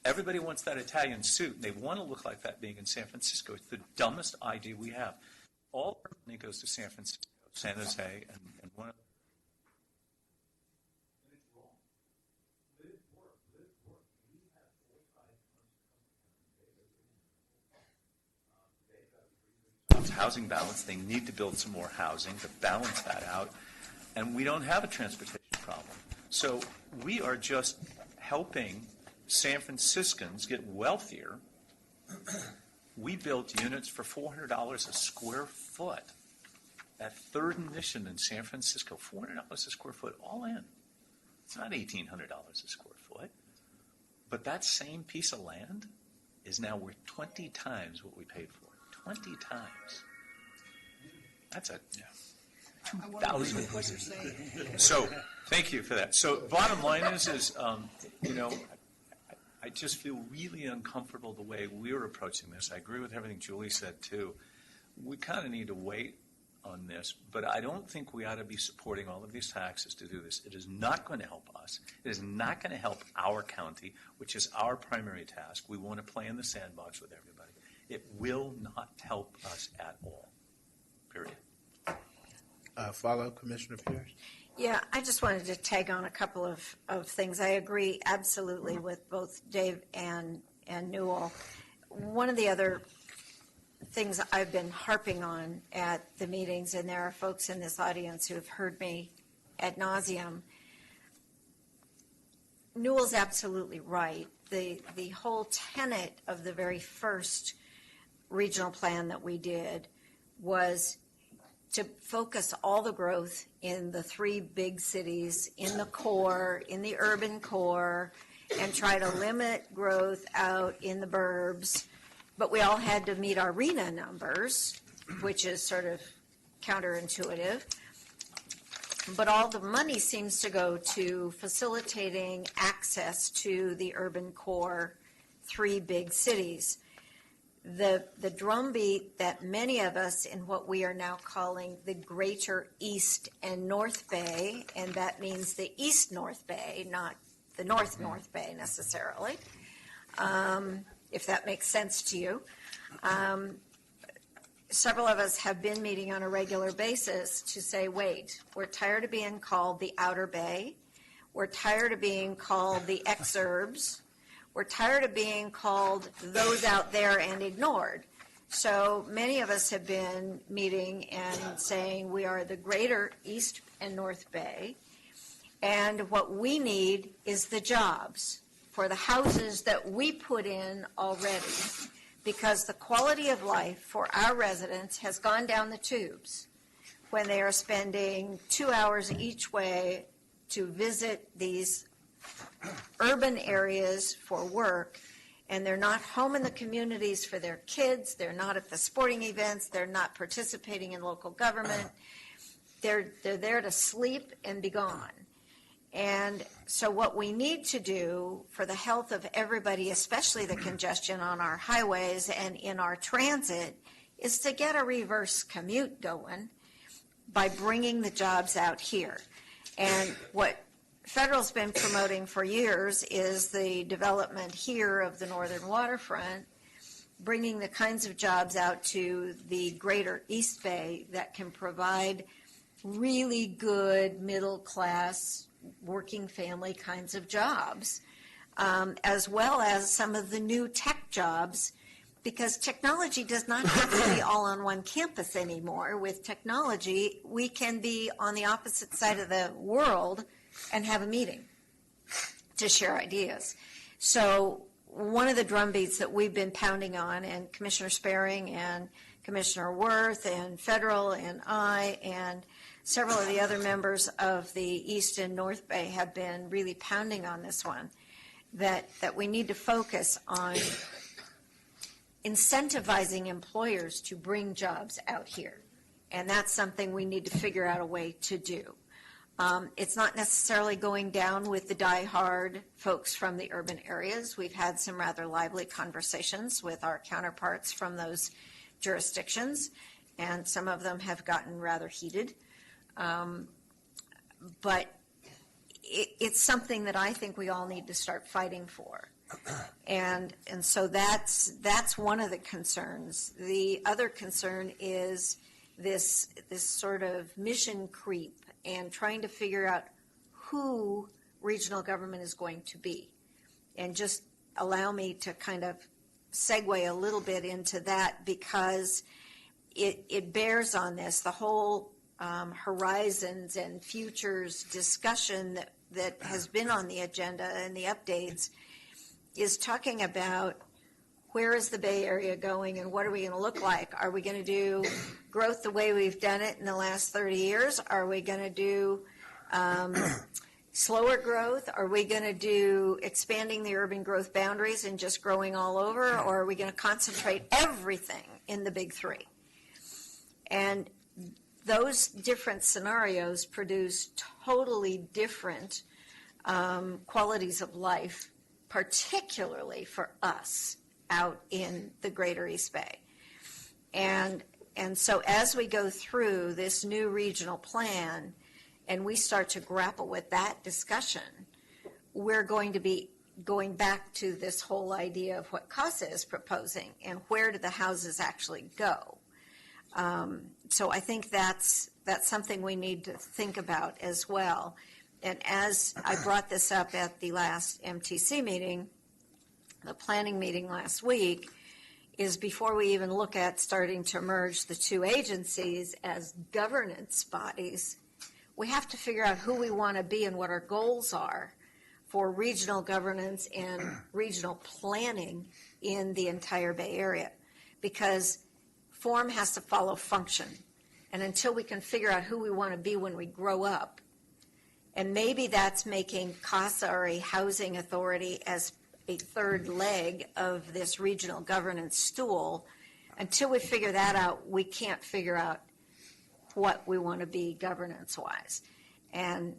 Everybody wants that Italian suit, and they want to look like that being in San Francisco. It's the dumbest idea we have. All our money goes to San Francisco, San Jose, and one of housing balance. They need to build some more housing to balance that out. And we don't have a transportation problem. So we are just helping San Franciscans get wealthier. We built units for $400 a square foot at Third and Mission in San Francisco. $400 a square foot, all in. It's not $1,800 a square foot. But that same piece of land is now worth 20 times what we paid for. 20 times. That's a 2,000. So, thank you for that. So, bottom line is I just feel really uncomfortable the way we're approaching this. I agree with everything Julie said, too. We kind of need to wait on this, but I don't think we ought to be supporting all of these taxes to do this. It is not going to help us. It is not going to help our county, which is our primary task. We want to play in the sandbox with everybody. It will not help us at all, period. Follow, Commissioner Pierce? Yeah, I just wanted to tag on a couple of things. I agree absolutely with both Dave and Newell. One of the other things I've been harping on at the meetings, and there are folks in this audience who have heard me ad nauseum, Newell's absolutely right. The whole tenet of the very first regional plan that we did was to focus all the growth in the three big cities, in the core, in the urban core, and try to limit growth out in the burbs. But we all had to meet our RHNA numbers, which is sort of counterintuitive. But all the money seems to go to facilitating access to the urban core, three big cities. The drumbeat that many of us in what we are now calling the Greater East and North Bay, and that means the East North Bay, not the North North Bay necessarily, if that makes sense to you. Several of us have been meeting on a regular basis to say, wait, we're tired of being called the Outer Bay. We're tired of being called the exurbs. We're tired of being called those out there and ignored. So many of us have been meeting and saying we are the Greater East and North Bay. And what we need is the jobs for the houses that we put in already, because the quality of life for our residents has gone down the tubes when they are spending 2 hours each way to visit these urban areas for work, and they're not home in the communities for their kids, they're not at the sporting events, they're not participating in local government, they're there to sleep and be gone. And so what we need to do for the health of everybody, especially the congestion on our highways and in our transit, is to get a reverse commute going by bringing the jobs out here. And what Federal's been promoting for years is the development here of the northern waterfront, bringing the kinds of jobs out to the Greater East Bay that can provide really good middle-class working family kinds of jobs, as well as some of the new tech jobs, because technology does not have to be all on one campus anymore. With technology, we can be on the opposite side of the world and have a meeting to share ideas. So one of the drumbeats that we've been pounding on, and Commissioner Sparing and Commissioner Worth and Federal and I and several of the other members of the East and North Bay have been really pounding on this one, that we need to focus on incentivizing employers to bring jobs out here. And that's something we need to figure out a way to do. It's not necessarily going down with the diehard folks from the urban areas. We've had some rather lively conversations with our counterparts from those jurisdictions, and some of them have gotten rather heated. But it's something that I think we all need to start fighting for. And so that's one of the concerns. The other concern is this sort of mission creep and trying to figure out who regional government is going to be. And just allow me to kind of segue a little bit into that, because it bears on this, the whole horizons and futures discussion that has been on the agenda and the updates is talking about where is the Bay Area going and what are we going to look like? Are we going to do growth the way we've done it in the last 30 years? Are we going to do slower growth? Are we going to do expanding the urban growth boundaries and just growing all over? Or are we going to concentrate everything in the big three? And those different scenarios produce totally different qualities of life, particularly for us out in the greater East Bay. And so as we go through this new regional plan and we start to grapple with that discussion, we're going to be going back to this whole idea of what CASA is proposing and where do the houses actually go. So I think that's something we need to think about as well. And as I brought this up at the last MTC meeting, the planning meeting last week, is before we even look at starting to merge the two agencies as governance bodies, we have to figure out who we want to be and what our goals are for regional governance and regional planning in the entire Bay Area. Because form has to follow function. And until we can figure out who we want to be when we grow up, and maybe that's making CASA or a housing authority as a third leg of this regional governance stool, until we figure that out, we can't figure out what we want to be governance-wise. And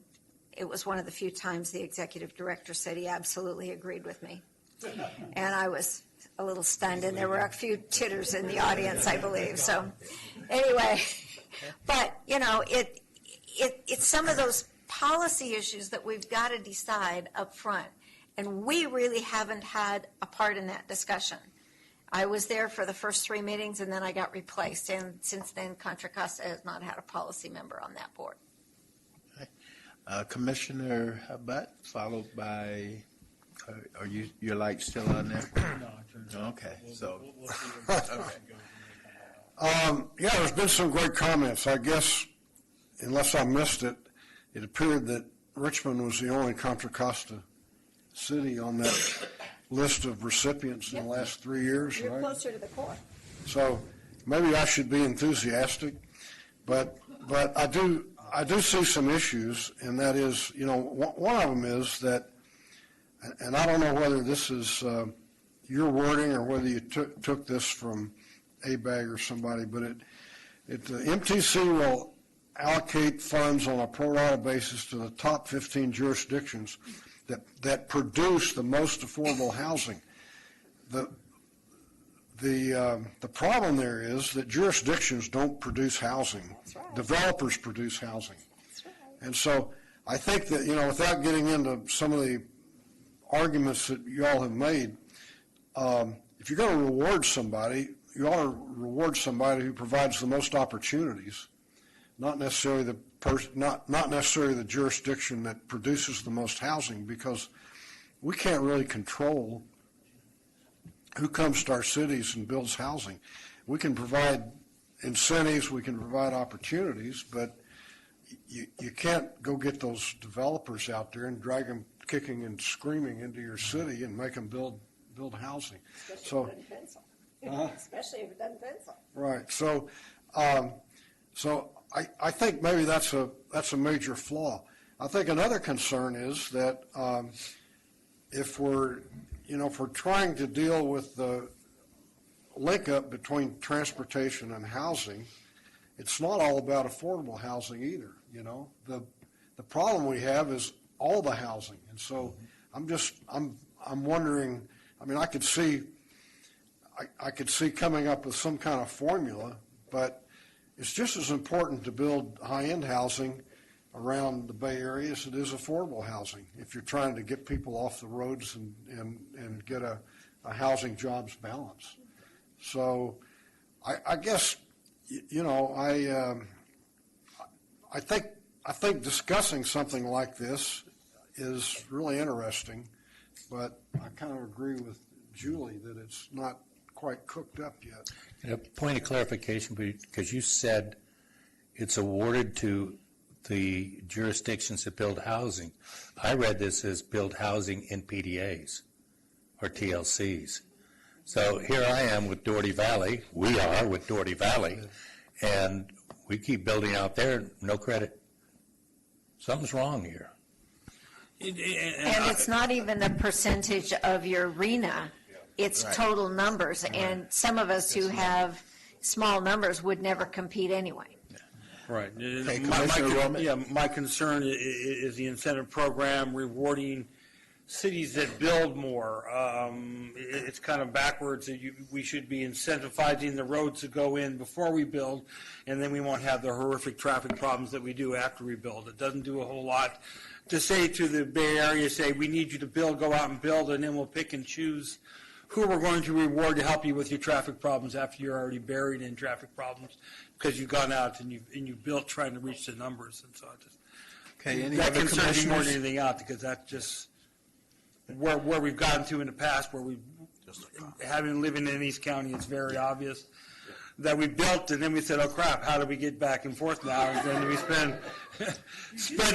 it was one of the few times the executive director said he absolutely agreed with me. And I was a little stunned, and there were a few titters in the audience, I believe. So anyway, but, you know, it's some of those policy issues that we've got to decide up front. And we really haven't had a part in that discussion. I was there for the first 3 meetings, and then I got replaced. And since then, Contra Costa has not had a policy member on that board. Commissioner Butt, followed by, are your light still on there? No. Okay, so. Yeah, there's been some great comments. I guess, unless I missed it, it appeared that Richmond was the only Contra Costa city on that list of recipients in the last 3 years, You're right? closer to the core. So maybe I should be enthusiastic, but I do see some issues, and that is, you know, one of them is that, and I don't know whether this is your wording or whether you took this from ABAG or somebody, but the MTC will allocate funds on a pro rata basis to the top 15 jurisdictions that produce the most affordable housing. The problem there is that jurisdictions don't produce housing. Right. Developers produce housing. Right. And so I think that, you know, without getting into some of the arguments that you all have made, if you're going to reward somebody, you ought to reward somebody who provides the most opportunities, not necessarily not necessarily the jurisdiction that produces the most housing, because we can't really control who comes to our cities and builds housing. We can provide incentives, we can provide opportunities, but you can't go get those developers out there and drag them kicking and screaming into your city and make them build housing. Especially if it doesn't pencil. Right. So I think maybe that's a major flaw. I think another concern is that if we're trying to deal with the link up between transportation and housing, it's not all about affordable housing either. You know, the problem we have is all the housing, and so I'm wondering. I mean, I could see coming up with some kind of formula, but it's just as important to build high-end housing around the Bay Area as it is affordable housing if you're trying to get people off the roads and get a housing jobs balance. So I guess, you know, I think discussing something like this is really interesting, but I kind of agree with Julie that it's not quite cooked up yet. And a point of clarification, because you said it's awarded to the jurisdictions that build housing. I read this as build housing in PDAs or TLCs. So here I am with Doherty Valley, we are with Doherty Valley, and we keep building out there, no credit. Something's wrong here. And it's not even a percentage of your arena, it's Right. total numbers. And some of us who have small numbers would never compete anyway. Right. Okay, My Commissioner Roman? yeah, my concern is the incentive program rewarding cities that build more. It's kind of backwards. We should be incentivizing the roads to go in before we build, and then we won't have the horrific traffic problems that we do after we build. It doesn't do a whole lot to say to the Bay Area, say, we need you to build, go out and build, and then we'll pick and choose who we're going to reward to help you with your traffic problems after you're already buried in traffic problems because you've gone out and you built trying to reach the numbers. And so Okay, any that other concerns me more than commissioners? anything else because that's just where we've gotten to in the past where we, having living in East County, it's very obvious that we built and then we said, oh crap, how do we get back and forth now? And then we spend the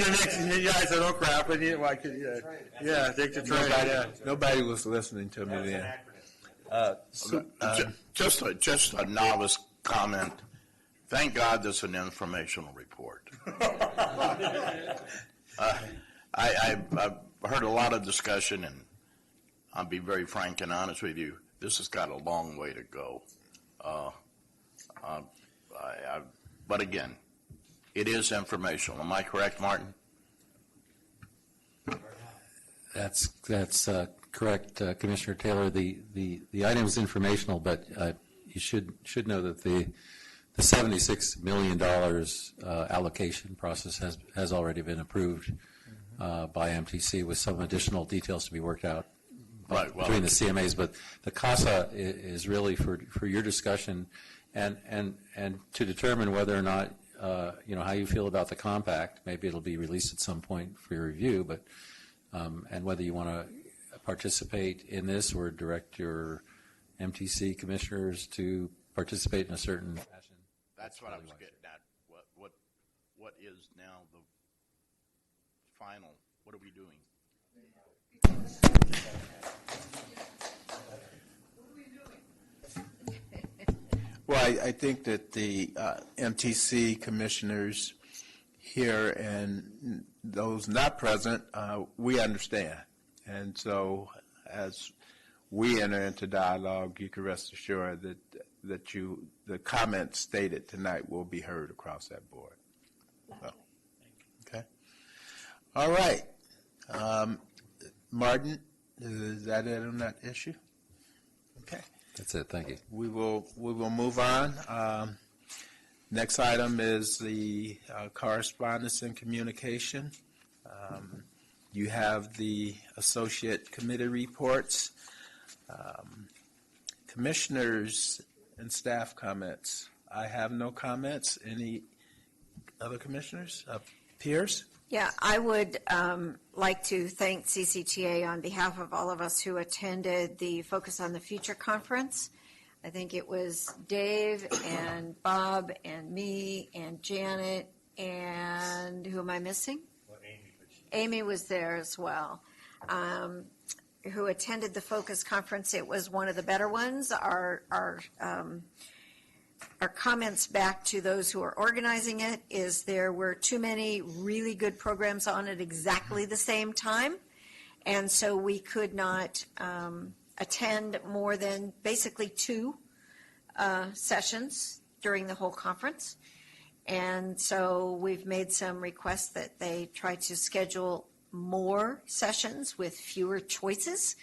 next, I said, oh crap, and take the train. Nobody was listening to me then. Just a novice comment. Thank God this is an informational report. I've heard a lot of discussion, and I'll be very frank and honest with you. This has got a long way to go. But again, it is informational. Am I correct, Martin? That's correct, Commissioner Taylor. The item is informational, but you should know that the $76 million allocation process has already been approved by MTC with some additional details to be worked out between the CMAs. But the CASA is really for your discussion and to determine whether or not how you feel about the compact. Maybe it'll be released at some point for your review, but and whether you want to participate in this or direct your MTC commissioners to participate in a certain fashion. That's what I was getting at. What is now the final? What are we doing? Well, I think that the MTC commissioners here and those not present, we understand. And so as we enter into dialogue, you can rest assured that the comments stated tonight will be heard across that board. So, okay. All right. Martin, is that it on that issue? Okay. That's it. Thank you. We will move on. Next item is the correspondence and communication. You have the associate committee reports. Commissioners and staff comments. I have no comments. Any other commissioners? Peers? Yeah, I would like to thank CCTA on behalf of all of us who attended the Focus on the Future conference. I think it was Dave and Bob and me and Janet and who am I missing? Amy was there as well, who attended the Focus conference. It was one of the better ones. Our comments back to those who are organizing it is there were too many really good programs on at exactly the same time, and so we could not attend more than basically 2 sessions during the whole conference. And so we've made some requests that they try to schedule more sessions with fewer choices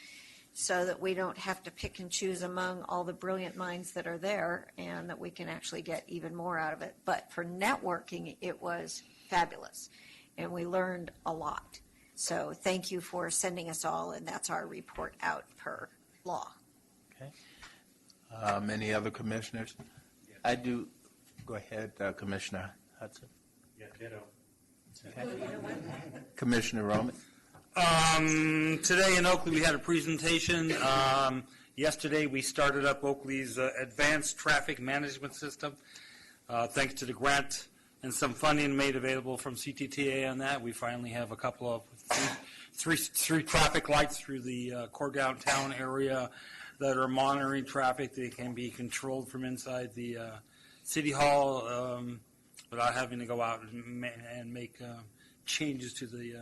so that we don't have to pick and choose among all the brilliant minds that are there and that we can actually get even more out of it. But for networking, it was fabulous, and we learned a lot. So thank you for sending us all, and that's our report out per law. Okay. Any other commissioners? I do. Go ahead, Commissioner Hudson. Yeah, ditto. Okay. Commissioner Roman. Today in Oakley, we had a presentation. Yesterday, we started up Oakley's advanced traffic management system. Thanks to the grant and some funding made available from CTTA on that, we finally have a couple of three traffic lights through the core downtown area that are monitoring traffic. They can be controlled from inside the City Hall without having to go out and make changes to the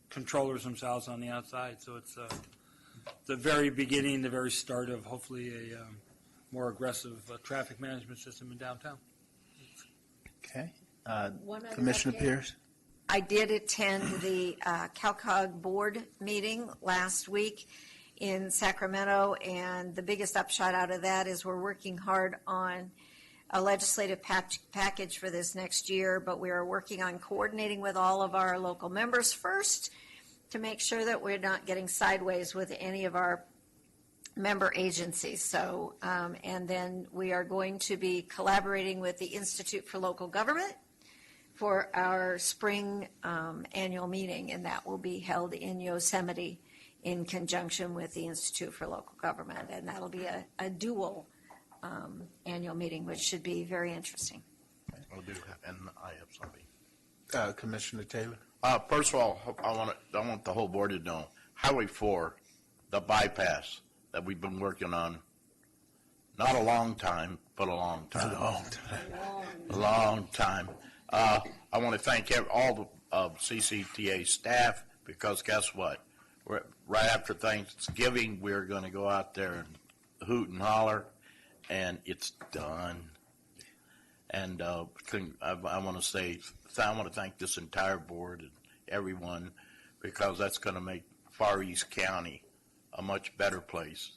controllers themselves on the outside. So it's the very beginning, the very start of hopefully a more aggressive traffic management system in downtown. Okay. One other Commissioner update. Pierce? I did attend the CalCog board meeting last week in Sacramento, and the biggest upshot out of that is we're working hard on a legislative package for this next year, but we are working on coordinating with all of our local members first to make sure that we're not getting sideways with any of our member agencies. So, and then we are going to be collaborating with the Institute for Local Government for our spring annual meeting, and that will be held in Yosemite in conjunction with the Institute for Local Government, and that'll be a dual annual meeting, which should be very interesting. Will do, and I have something. Commissioner Taylor? First of all, I want the whole board to know, Highway 4, the bypass that we've been working on, not a long time, but a long time. A long time. I want to thank all of CCTA staff, because guess what? Right after Thanksgiving, we're going to go out there and hoot and holler, and it's done. And I want to thank this entire board and everyone, because that's going to make Far East County a much better place.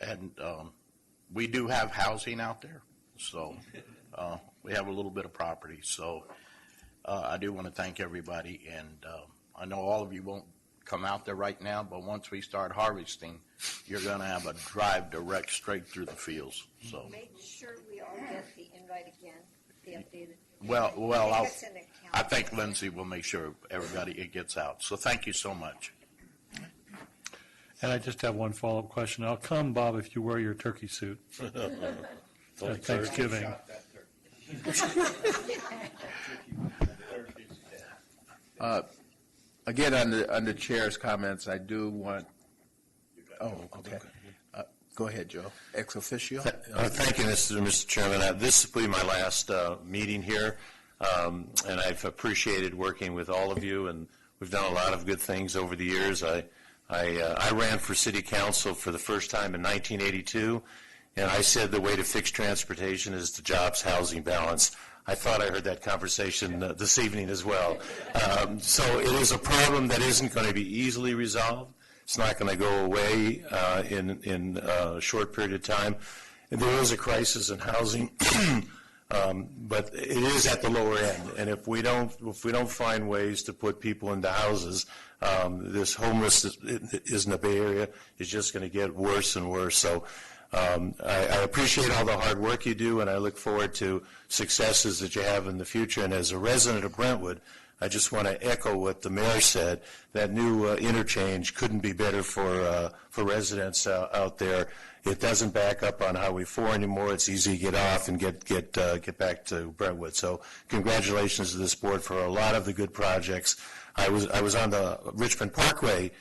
And we do have housing out there, so we have a little bit of property. So I do want to thank everybody, and I know all of you won't come out there right now, but once we start harvesting, you're going to have a drive direct straight through the fields. So Make sure we all get the invite again, the updated. well, I think Lindsay will make sure it gets out. So thank you so much. And I just have one follow-up question. I'll come, Bob, if you wear your turkey suit at Thanksgiving. Again, under Chair's comments, I do want, okay. Go ahead, Joe. Ex officio? Thank you, Mr. Chairman. This will be my last meeting here, and I've appreciated working with all of you, and we've done a lot of good things over the years. I ran for city council for the first time in 1982, and I said the way to fix transportation is the jobs-housing balance. I thought I heard that conversation this evening as well. So it is a problem that isn't going to be easily resolved. It's not going to go away in a short period of time. And there is a crisis in housing, but it is at the lower end. And if we don't find ways to put people into houses, this homelessness in the Bay Area is just going to get worse and worse. So I appreciate all the hard work you do, and I look forward to successes that you have in the future. And as a resident of Brentwood, I just want to echo what the mayor said. That new interchange couldn't be better for residents out there. It doesn't back up on Highway 4 anymore. It's easy to get off and get back to Brentwood. So congratulations to this board for a lot of the good projects. I was on the Richmond Parkway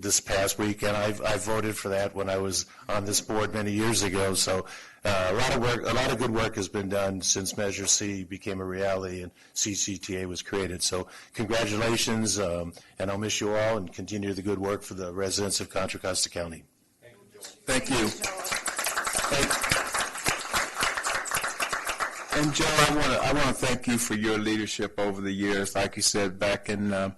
this past week, and I voted for that when I was on this board many years ago. So a lot of good work has been done since Measure C became a reality and CCTA was created. So congratulations, and I'll miss you all, and continue the good work for the residents of Contra Costa County. Thank you. And Joe, I want to thank you for your leadership over the years. Like you said, back in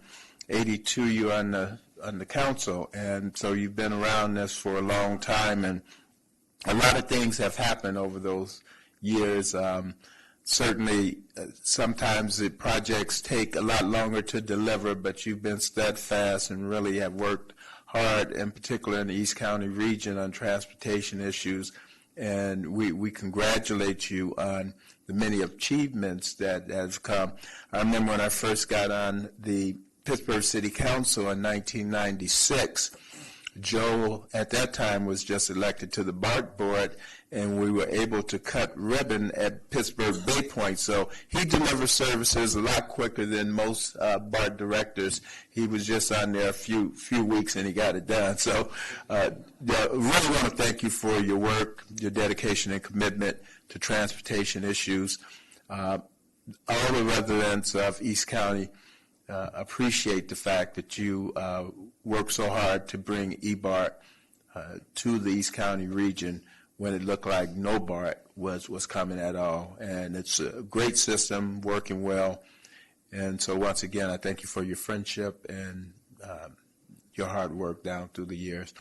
'82, you were on the council, and so you've been around this for a long time, and a lot of things have happened over those years. Certainly, sometimes the projects take a lot longer to deliver, but you've been steadfast and really have worked hard, in particular in the East County region, on transportation issues. And we congratulate you on the many achievements that have come. I remember when I first got on the Pittsburgh City Council in 1996, Joe, at that time, was just elected to the BART board, and we were able to cut ribbon at Pittsburgh Bay Point. So he delivers services a lot quicker than most BART directors. He was just on there a few weeks, and he got it done. So really want to thank you for your work, your dedication and commitment to transportation issues. All the residents of East County appreciate the fact that you work so hard to bring eBART to the East County region when it looked like no BART was coming at all. And it's a great system, working well. And so once again, I thank you for your friendship and your hard work down through the years.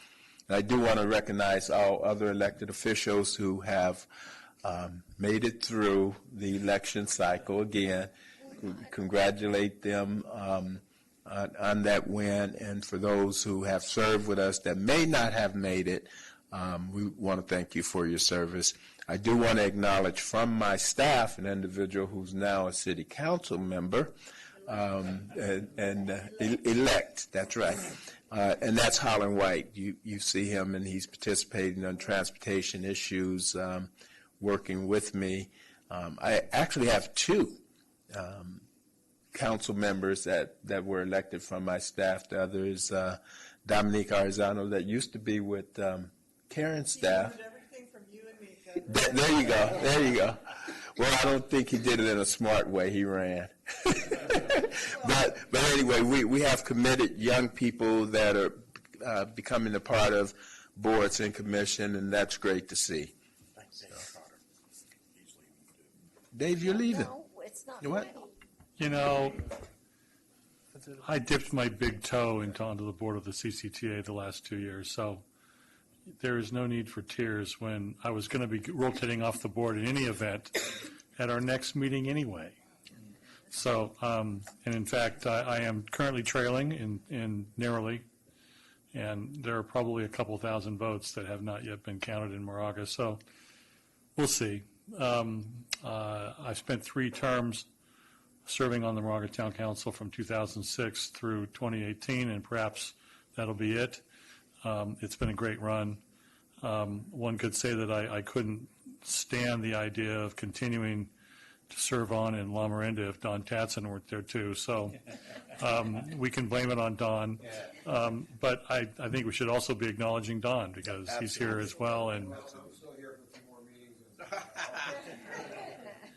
And I do want to recognize all other elected officials who have made it through the election cycle again. Congratulate them on that win, and for those who have served with us that may not have made it, we want to thank you for your service. I do want to acknowledge from my staff an individual who's now a city council member and elect, that's right, and that's Holland White. You see him, and he's participating on transportation issues, working with me. I actually have two council members that were elected from my staff. The other is Dominique Arzano, that used to be with Karen's staff. There you go. There you go. Well, I don't think he did it in a smart way. He ran. but anyway, we have committed young people that are becoming a part of boards and commission, and that's great to see. Dave, you're leaving. No, it's not. What? You know, I dipped my big toe onto the board of the CCTA the last 2 years, so there is no need for tears when I was going to be rotating off the board in any event at our next meeting anyway. So, and in fact, I am currently trailing in narrowly, and there are probably a couple thousand votes that have not yet been counted in Moraga, so we'll see. I spent 3 terms serving on the Moraga Town Council from 2006 through 2018, and perhaps that'll be it. It's been a great run. One could say that I couldn't stand the idea of continuing to serve on in La Miranda if Don Tatson worked there too. So we can blame it on Don. But I think we should also be acknowledging Don because he's here as well. And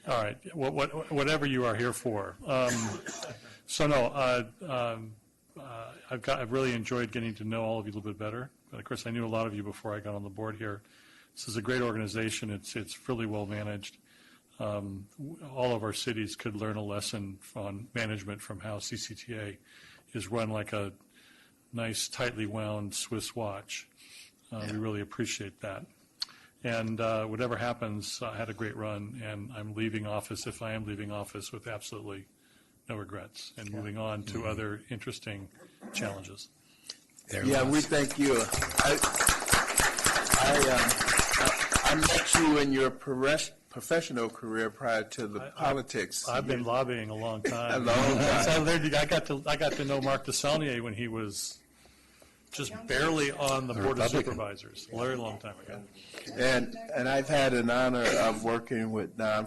all right, whatever you are here for. I've really enjoyed getting to know all of you a little bit better. But of course, I knew a lot of you before I got on the board here. This is a great organization. It's really well managed. All of our cities could learn a lesson on management from how CCTA is run like a nice, tightly wound Swiss watch. We really appreciate that. And whatever happens, I had a great run, and I'm leaving office, if I am leaving office, with absolutely no regrets, and moving on to other interesting challenges. We thank you. I met you in your professional career prior to the politics. I've been lobbying a long time. A long time. So I got to know Marc Desaulnier when he was just barely on the Board of Supervisors, a very long time ago. And I've had an honor of working with Don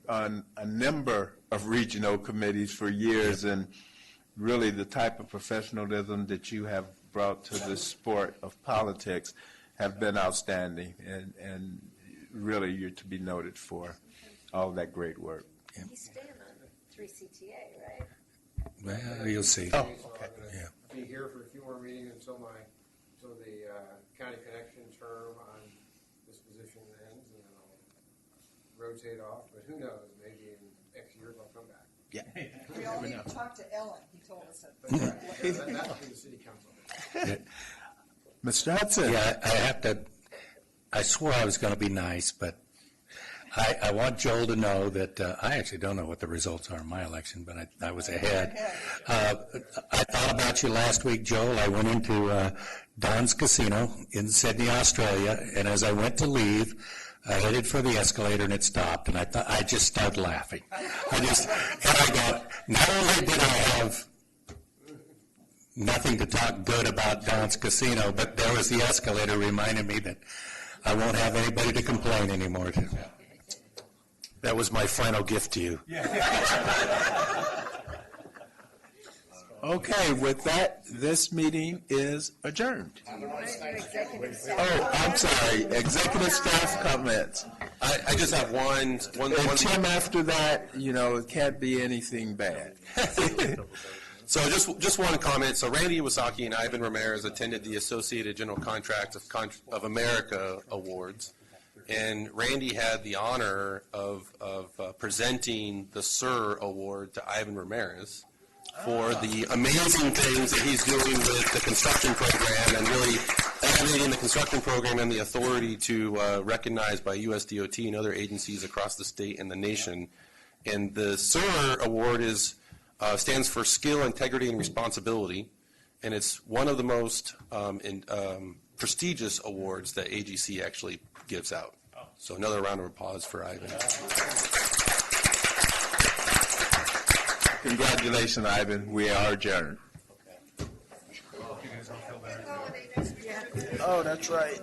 on a number of regional committees for years, and really the type of professionalism that you have brought to the sport of politics have been outstanding, and really you're to be noted for all that great work. He's staying on 3CTA, right? Well, you'll see. Oh, okay. Yeah. I'll be here for a few more meetings until the county connection term on this position ends, and then I'll rotate off. But who knows? Maybe in X years I'll come back. Yeah. We all need to talk to Ellen. He told us that. That'll be the city council. Mr. Hudson. Yeah, I swore I was going to be nice, but I want Joel to know that I actually don't know what the results are in my election, but I was ahead. I thought about you last week, Joel. I went into Don's Casino in Sydney, Australia, and as I went to leave, I headed for the escalator and it stopped, and I just started laughing. I go, not only did I have nothing to talk good about Don's Casino, but there was the escalator reminding me that I won't have anybody to complain anymore to. That was my final gift to you. Okay, with that, this meeting is adjourned. Oh, I'm sorry, executive staff comments. I just have one. And Tim, after that, it can't be anything bad. So just one comment. So Randy Iwasaki and Ivan Ramirez attended the Associated General Contracts of America Awards, and Randy had the honor of presenting the SIR Award to Ivan Ramirez for the amazing things that he's doing with the construction program and really elevating the construction program and the authority to recognized by USDOT and other agencies across the state and the nation. And the SIR Award stands for Skill, Integrity, and Responsibility, and it's one of the most prestigious awards that AGC actually gives out. So another round of applause for Ivan. Congratulations, Ivan. We are adjourned. Oh, that's right.